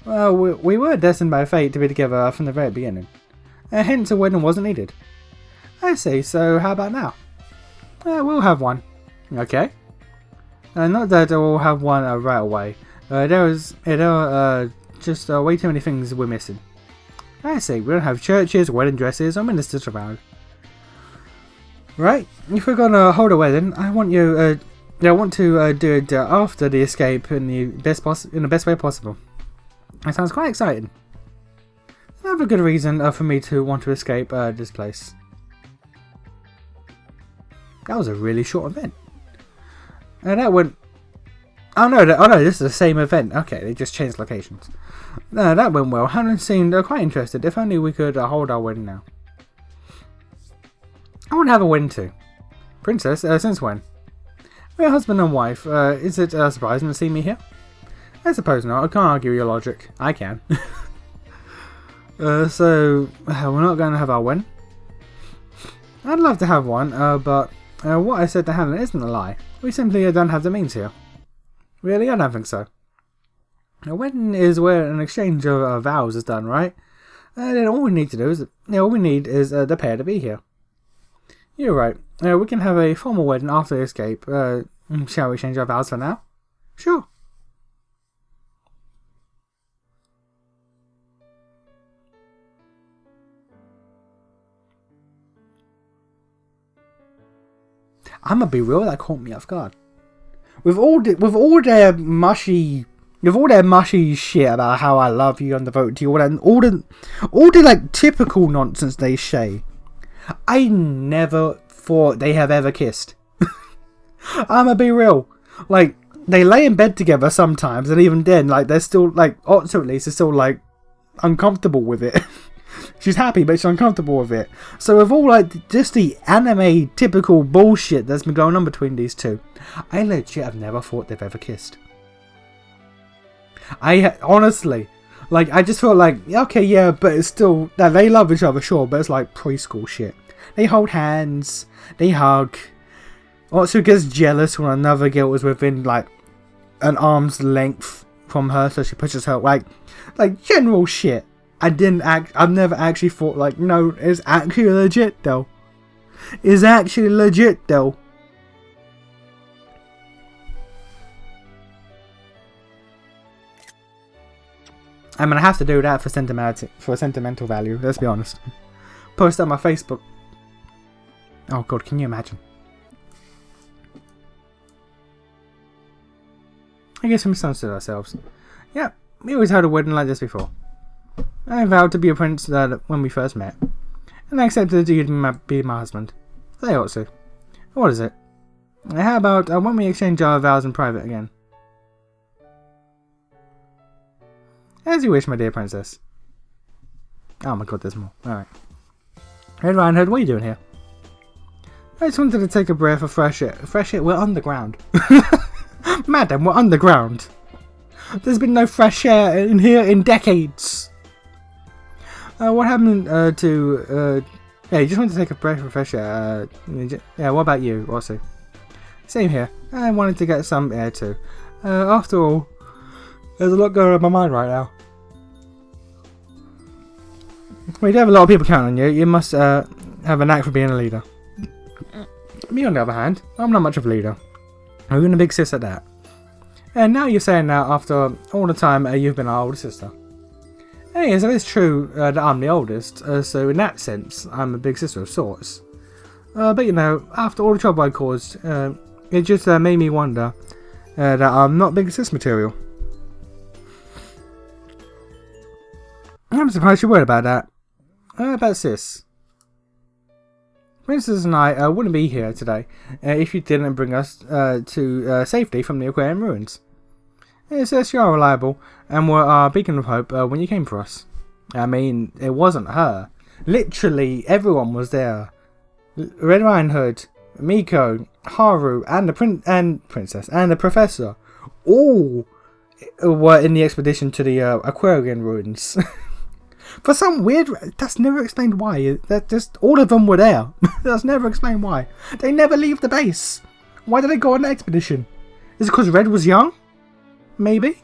Well, we were destined by fate to be together from the very beginning. Hence a wedding wasn't needed. I see, so how about now? We'll have one. Okay. Not that we'll have one right away. There are just way too many things we're missing. I see, we don't have churches, wedding dresses, or ministers around. Right, if we're gonna hold a wedding, I want to do it after the escape in the best way possible. That sounds quite exciting. Another good reason for me to want to escape this place. That was a really short event. That went. Oh no, this is the same event. Okay, they just changed locations. No, that went well. Helen seemed quite interested. If only we could hold our wedding now. I want to have a wedding too. Princess, since when? We're husband and wife. Is it surprising to see me here? I suppose not. I can't argue your logic. I can. So, we're not going to have our wedding? I'd love to have one, but what I said to Helen isn't a lie. We simply don't have the means here. Really? I don't think so. A wedding is where an exchange of vows is done, right? Then all we need to do is, the pair to be here. You're right. We can have a formal wedding after the escape. Shall we exchange our vows for now? Sure. I'm gonna be real, that caught me off guard. With all their mushy shit about how I love you and devoted to you, all the like typical nonsense they say, I never thought they have ever kissed. I'm gonna be real. Like, they lay in bed together sometimes, and even then, like, they're still like, Otsu at least is still like uncomfortable with it. She's happy, but she's uncomfortable with it. So with all like just the anime typical bullshit that's been going on between these two, I legit have never thought they've ever kissed. I honestly, like, I just felt like, okay, yeah, but it's still that they love each other, sure, but it's like preschool shit. They hold hands, they hug. Otsu gets jealous when another girl is within like an arm's length from her, so she pushes her, like general shit. I've never actually thought, like, no, it's actually legit though. It's actually legit though. I'm gonna have to do that for sentimental value, let's be honest. Post on my Facebook. Oh god, can you imagine? I guess we misunderstood ourselves. Yeah, we always had a wedding like this before. I vowed to be a prince when we first met, and I accepted you to be my husband. They ought to. What is it? How about when we exchange our vows in private again? As you wish, my dear princess. Oh my god, there's more. Alright. Hey Riding Hood, what are you doing here? I just wanted to take a breath of fresh air. Fresh air? We're underground. Madam, we're underground. There's been no fresh air in here in decades. What happened to... yeah, you just wanted to take a breath of fresh air. Yeah, what about you, Otsu? Same here. I wanted to get some air too. After all, there's a lot going on in my mind right now. Well, you do have a lot of people counting on you. You must have a knack for being a leader. Me, on the other hand, I'm not much of a leader. I'm even a big sis at that. And now you're saying that after all the time you've been our older sister. Yes, it is true that I'm the oldest, so in that sense, I'm a big sister of sorts. But you know, after all the trouble I caused, it just made me wonder that I'm not big sis material. I'm surprised you're worried about that. About sis. Princess and I wouldn't be here today if you didn't bring us to safety from the aquarium ruins. It says you are reliable and were our beacon of hope when you came for us. I mean, it wasn't her. Literally everyone was there. Red Riding Hood, Miko, Haru, and the princess and the professor all were in the expedition to the aquarium ruins. For some weird, that's never explained why. That just all of them were there. That's never explained why. They never leave the base. Why did they go on the expedition? Is it because Red was young? Maybe.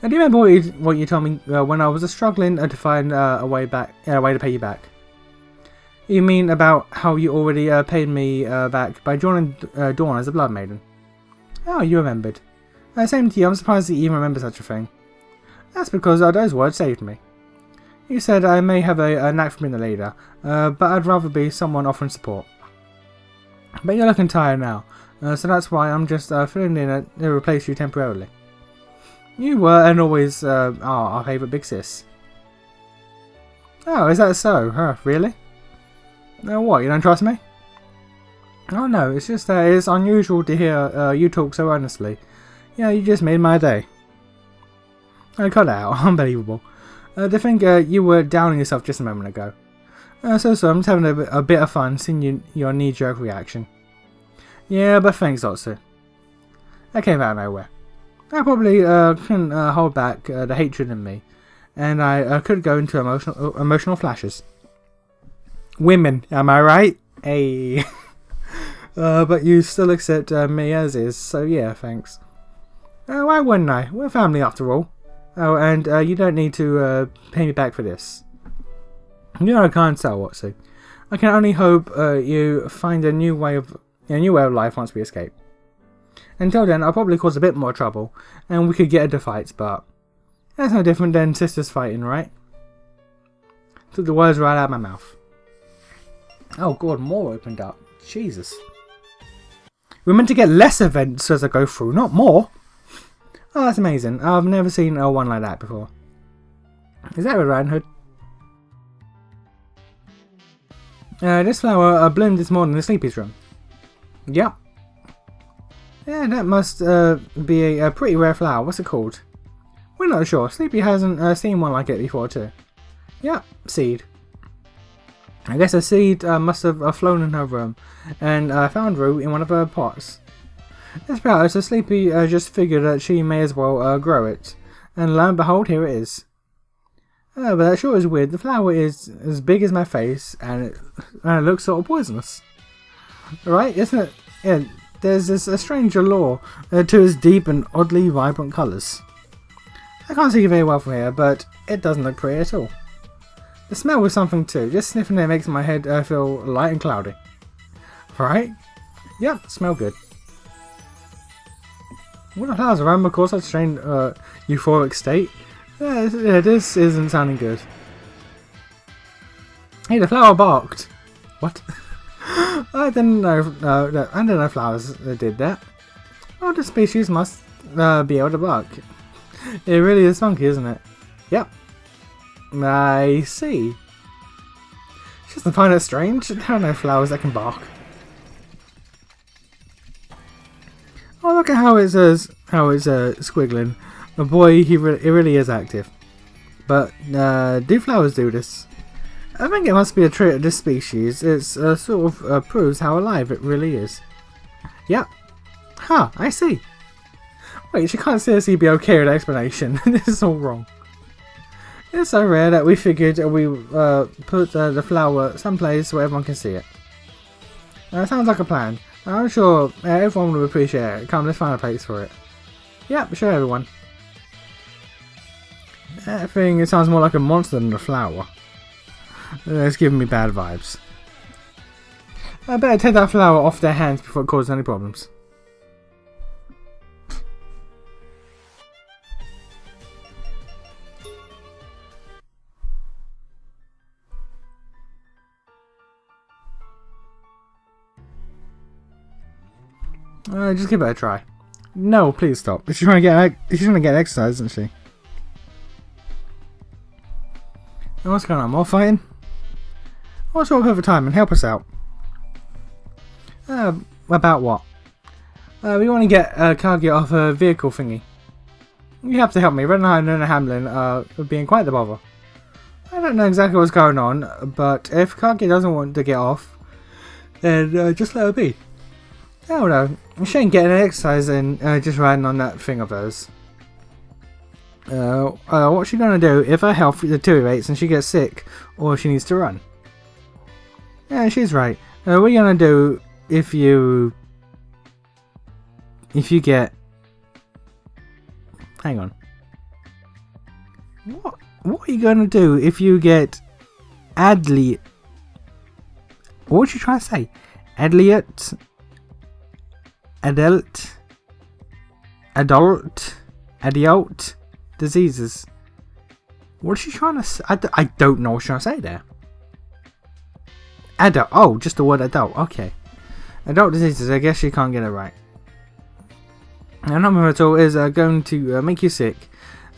And do you remember what you told me when I was struggling to find a way to pay you back? You mean about how you already paid me back by joining Dawn as a Blood Maiden? Oh, you remembered. Same to you. I'm surprised that you even remember such a thing. That's because those words saved me. You said I may have a knack for being a leader, but I'd rather be someone offering support. But you're looking tired now, so that's why I'm just filling in to replace you temporarily. You were and always are our favourite big sis. Oh, is that so? Huh, really? What, you don't trust me? Oh no, it's just that it's unusual to hear you talk so earnestly. Yeah, you just made my day. I cut out. Unbelievable. To think you were downing yourself just a moment ago. So I'm just having a bit of fun seeing your knee-jerk reaction. Yeah, but thanks, Otsu. That came out of nowhere. I probably couldn't hold back the hatred in me, and I could go into emotional flashes. Women, am I right? Hey. But you still accept me as is, so yeah, thanks. Why wouldn't I? We're family after all. Oh, and you don't need to pay me back for this. You're a kind soul, Watson. I can only hope you find a new way of life once we escape. Until then, I'll probably cause a bit more trouble, and we could get into fights, but that's no different than sisters fighting, right? Took the words right out of my mouth. Oh god, more opened up. Jesus. We're meant to get less events as I go through, not more. Oh, that's amazing. I've never seen one like that before. Is that a Red Riding Hood? This flower bloomed this morning in the Sleepy's room. Yep. Yeah, that must be a pretty rare flower. What's it called? We're not sure. Sleepy hasn't seen one like it before too. Yep, seed. I guess a seed must have flown in her room and found root in one of her pots. It's proud, so Sleepy just figured that she may as well grow it. And lo and behold, here it is. But that sure is weird. The flower is as big as my face and it looks sort of poisonous. Right, isn't it? Yeah, there's this strange allure to its deep and oddly vibrant colours. I can't see it very well from here, but it doesn't look pretty at all. The smell was something too. Just sniffing it makes my head feel light and cloudy. Right? Yep, smell good. What the flowers around me cause such a strange euphoric state? Yeah, this isn't sounding good. Hey, the flower barked. What? I didn't know flowers did that. Oh, the species must be able to bark. It really is funky, isn't it? Yep. I see. Just to find it strange. There are no flowers that can bark. Oh, look at how it's squiggling. Oh boy, it really is active. But do flowers do this? I think it must be a trait of this species. It sort of proves how alive it really is. Yep. Huh, I see. Wait, she can't seriously be okay with the explanation. This is all wrong. It's so rare that we figured we put the flower someplace where everyone can see it. Sounds like a plan. I'm sure everyone will appreciate it. Come, let's find a place for it. Yep, show everyone. That thing, it sounds more like a monster than a flower. It's giving me bad vibes. I better take that flower off their hands before it causes any problems. Just give it a try. No, please stop. She's trying to get exercise, isn't she? What's going on? More fighting? What's up over time and help us out? About what? We want to get Kaguya off a vehicle thingy. You have to help me. Red and Hamlin are being quite the bother. I don't know exactly what's going on, but if Kaguya doesn't want to get off, then just let her be. I don't know. She ain't getting an exercise and just riding on that thing of hers. What's she gonna do if her health deteriorates and she gets sick, or she needs to run? Yeah, she's right. What are you gonna do if you get... Hang on. What are you gonna do if you get Adli... What would you try to say? Adult diseases. What is she trying to say? I don't know what she's trying to say there. Adult. Oh, just the word adult. Okay. Adult diseases. I guess she can't get it right. A number at all is going to make you sick.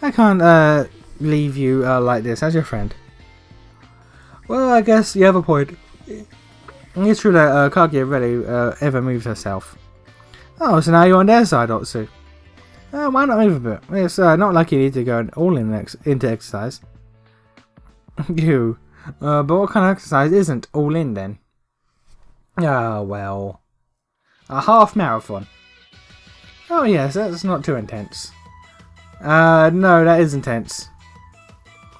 I can't leave you like this as your friend. Well, I guess you have a point. It's true that Kaguya rarely ever moves herself. Oh, so now you're on their side, Otsu. Why not move a bit? It's not like you need to go all into exercise. You. But what kind of exercise isn't all in then? Ah, well. A half marathon. Oh yes, that's not too intense. No, that is intense.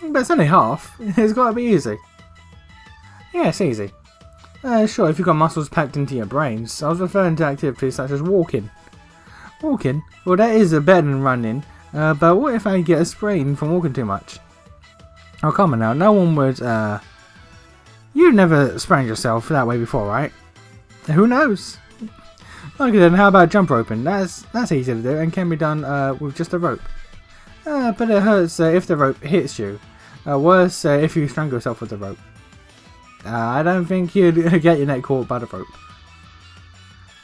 But it's only half. It's got to be easy. Yeah, it's easy. Sure, if you've got muscles packed into your brains. I was referring to activities such as walking. Walking? Well, that is better than running. But what if I get a sprain from walking too much? Oh, come on now. No one would, You've never sprained yourself that way before, right? Who knows? Okay then, how about jump roping? That's easy to do and can be done with just a rope. But it hurts if the rope hits you. Worse if you strangle yourself with the rope. I don't think you'd get your neck caught by the rope.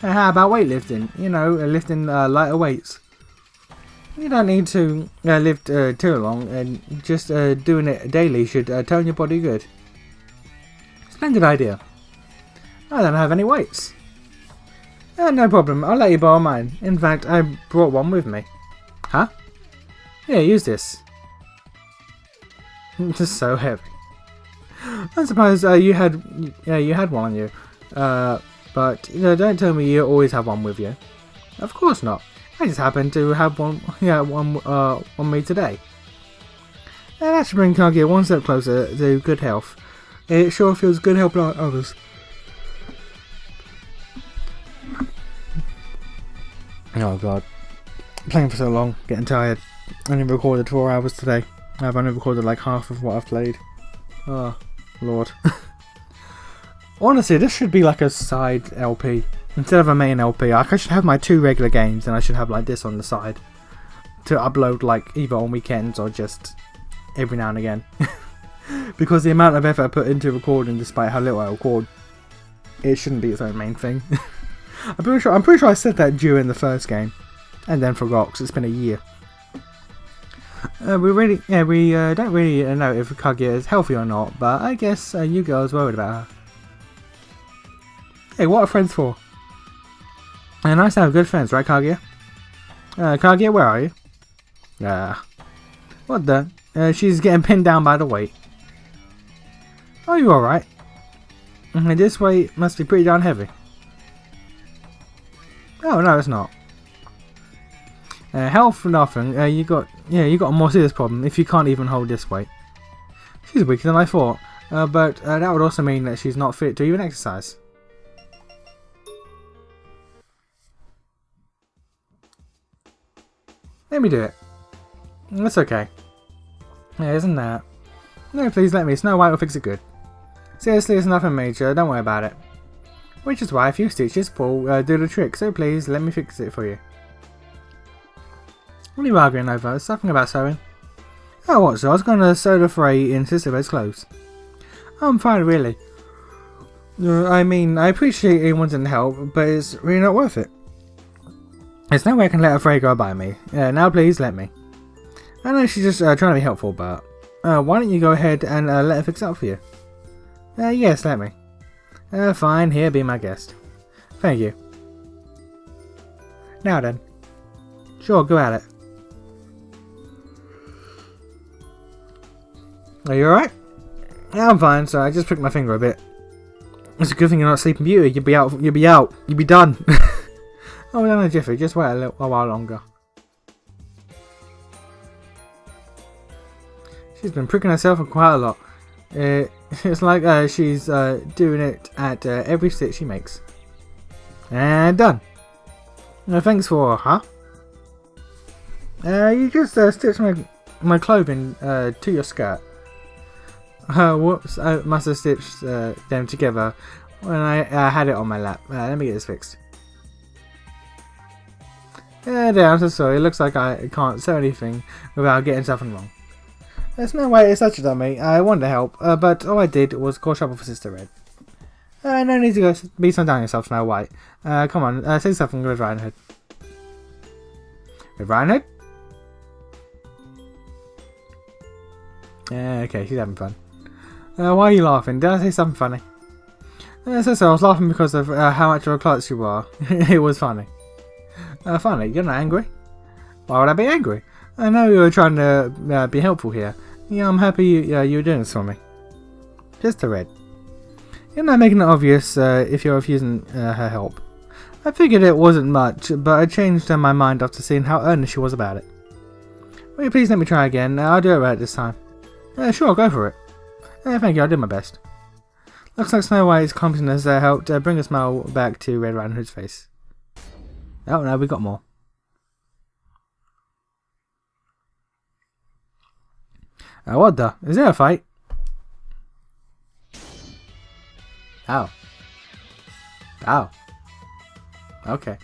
How about weightlifting? You know, lifting lighter weights. You don't need to lift too long, and just doing it daily should tone your body good. Splendid idea. I don't have any weights. No problem, I'll let you borrow mine. In fact, I brought one with me. Huh? Yeah, use this. Just so heavy. I suppose you had one on you. But don't tell me you always have one with you. Of course not. I just happen to have one. Yeah, one on me today. That should bring Kaguya one step closer to good health. It sure feels good helping out others. Oh god, playing for so long, getting tired. I only recorded 4 hours today. I've only recorded like half of what I've played. Oh lord. Honestly, this should be like a side LP. Instead of a main LP, I should have my 2 regular games and I should have like this on the side. To upload like either on weekends or just every now and again. Because the amount of effort I put into recording, despite how little I record, it shouldn't be its own main thing. I'm pretty sure I said that during the first game. And then forgot, because it's been a year. We don't really know if Kaguya is healthy or not, but I guess you girls worried about her. Hey, what are friends for? Nice to have good friends, right, Kaguya? Kaguya, where are you? What the? She's getting pinned down by the weight. Are you alright? This weight must be pretty darn heavy. Oh no, it's not. Health for nothing. You got a more serious problem if you can't even hold this weight. She's weaker than I thought, but that would also mean that she's not fit to even exercise. Let me do it. That's okay. Yeah, isn't that? No, please let me. Snow White will fix it good. Seriously, it's nothing major. Don't worry about it. Which is why a few stitches will do the trick, so please let me fix it for you. What are you arguing over? Something about sewing? Oh, what, so I was going to sew the fray in Sister Red's clothes. I'm fine, really. I mean, I appreciate you wanting to help, but it's really not worth it. There's no way I can let a fray go by me. Now please let me. I know she's just trying to be helpful, but why don't you go ahead and let her fix it up for you? Yes, let me. Fine, here, be my guest. Thank you. Now then. Sure, go at it. Are you alright? Yeah, I'm fine, so I just pricked my finger a bit. It's a good thing you're not Sleeping Beauty. You'd be done. Oh, we're done in a jiffy. Just wait a while longer. She's been pricking herself quite a lot. It's like she's doing it at every stitch she makes. And done. Thanks for, huh? You just stitched my clothing to your skirt. Whoops, I must have stitched them together when I had it on my lap. Let me get this fixed. There, I'm so sorry. It looks like I can't say anything without getting something wrong. There's no way it's such a dummy. I wanted to help, but all I did was cause trouble for Sister Red. No need to go be so down yourself, Snow White. Come on, say something with Riding Hood. With Riding Hood? Okay, she's having fun. Why are you laughing? Did I say something funny? So I was laughing because of how much of a klutz you are. It was funny. Funny? You're not angry? Why would I be angry? I know you were trying to be helpful here. Yeah, I'm happy you were doing this for me. Just the Red. You're not making it obvious if you're refusing her help. I figured it wasn't much, but I changed my mind after seeing how earnest she was about it. Will you please let me try again? I'll do it right this time. Sure, go for it. Thank you, I'll do my best. Looks like Snow White's competence helped bring a smile back to Red Riding Hood's face. Oh no, we got more. What the? Is there a fight? Oh. Oh. Okay.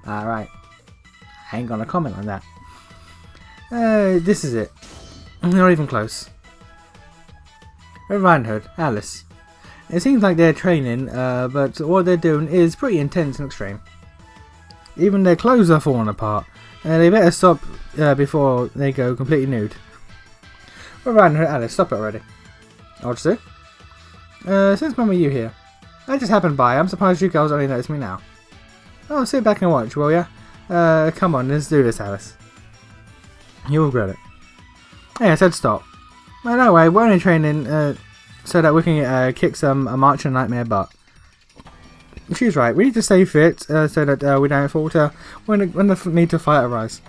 Alright. I ain't gonna comment on that. This is it. Not even close. Red Riding Hood, Alice. It seems like they're training, but what they're doing is pretty intense and extreme. Even their clothes are falling apart. They better stop before they go completely nude. Red Riding Hood, Alice, stop it already. What's it? Since when were you here? I just happened by. I'm surprised you girls only noticed me now. Oh, sit back and watch, will ya? Come on, let's do this, Alice. You'll regret it. Hey, I said stop. Well, no way, we're only training so that we can kick some marching nightmare butt. She's right, we need to stay fit so that we don't falter when the need to fight arises.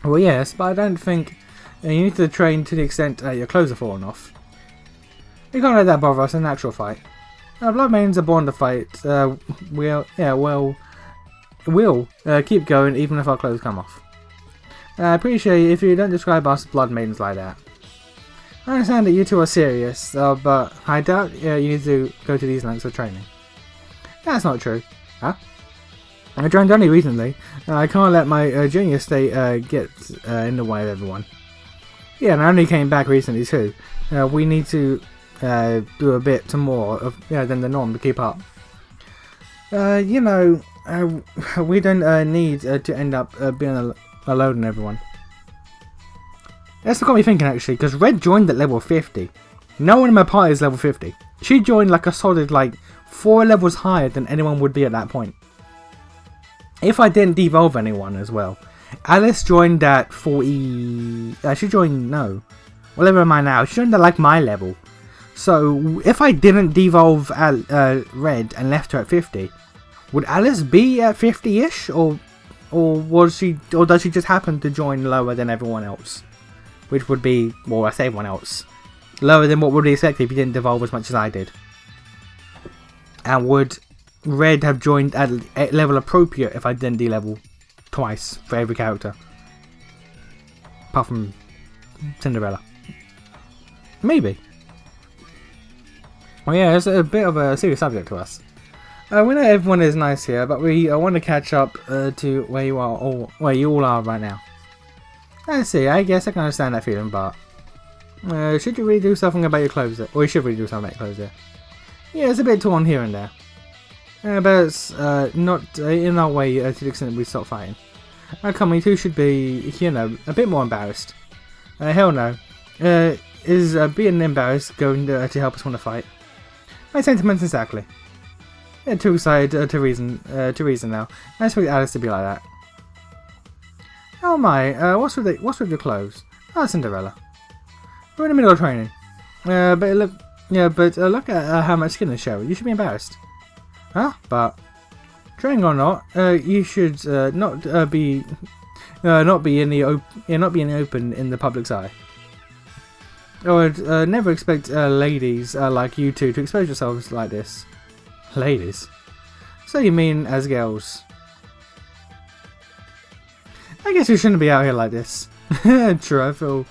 Well, yes, but I don't think you need to train to the extent your clothes are falling off. We can't let that bother us in an actual fight. Blood Maidens are born to fight. We'll keep going even if our clothes come off. I appreciate if you don't describe us Blood Maidens like that. I understand that you two are serious, but I doubt you need to go to these lengths of training. That's not true. Huh? I joined only recently. I can't let my junior state get in the way of everyone. Yeah, and I only came back recently too. We need to do a bit more of than the norm to keep up. We don't need to end up being alone in everyone. That's what got me thinking actually, because Red joined at level 50. No one in my party is level 50. She joined like a solid 4 levels higher than anyone would be at that point. If I didn't devolve anyone as well. Alice joined at 40... she joined... no. What level am I now? She joined at my level. So if I didn't devolve Red and left her at 50, would Alice be at 50-ish? Or does she just happen to join lower than everyone else? Which would be, well, I say everyone else. Lower than what would be expected if you didn't devolve as much as I did. And would Red have joined at a level appropriate if I didn't de-level twice for every character? Apart from Cinderella. Maybe. Well, yeah, it's a bit of a serious subject to us. We know everyone is nice here, but we want to catch up to where you all are right now. I see, I guess I can understand that feeling, but should you really do something about your clothes there? Or you should really do something about your clothes there. Yeah, it's a bit torn here and there. But it's not in our way to the extent we stop fighting. Come on, you two should be, a bit more embarrassed. Hell no. is being embarrassed going to help us win a fight? My sentiments exactly. Yeah, too excited to reason now. I expect Alice to be like that. Oh my, what's with your clothes? Ah, Cinderella. We're in the middle of training. But look at how much skin is showing. You should be embarrassed. Huh? But training or not, you should not be in the open in the public's eye. I would never expect ladies like you two to expose yourselves like this. Ladies? So you mean as girls? I guess we shouldn't be out here like this. True, I feel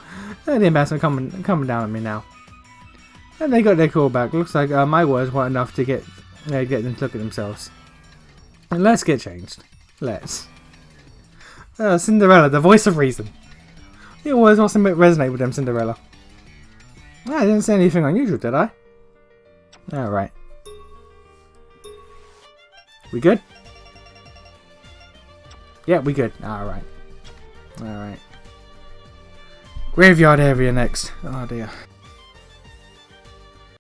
the embarrassment coming down on me now. And they got their call back. Looks like my words weren't enough to get them to look at themselves. And let's get changed. Let's. Cinderella, the voice of reason. Your words must resonate with them, Cinderella. I didn't say anything unusual, did I? Alright. We good? Yeah, we good. Alright. Alright. Graveyard area next. Oh dear.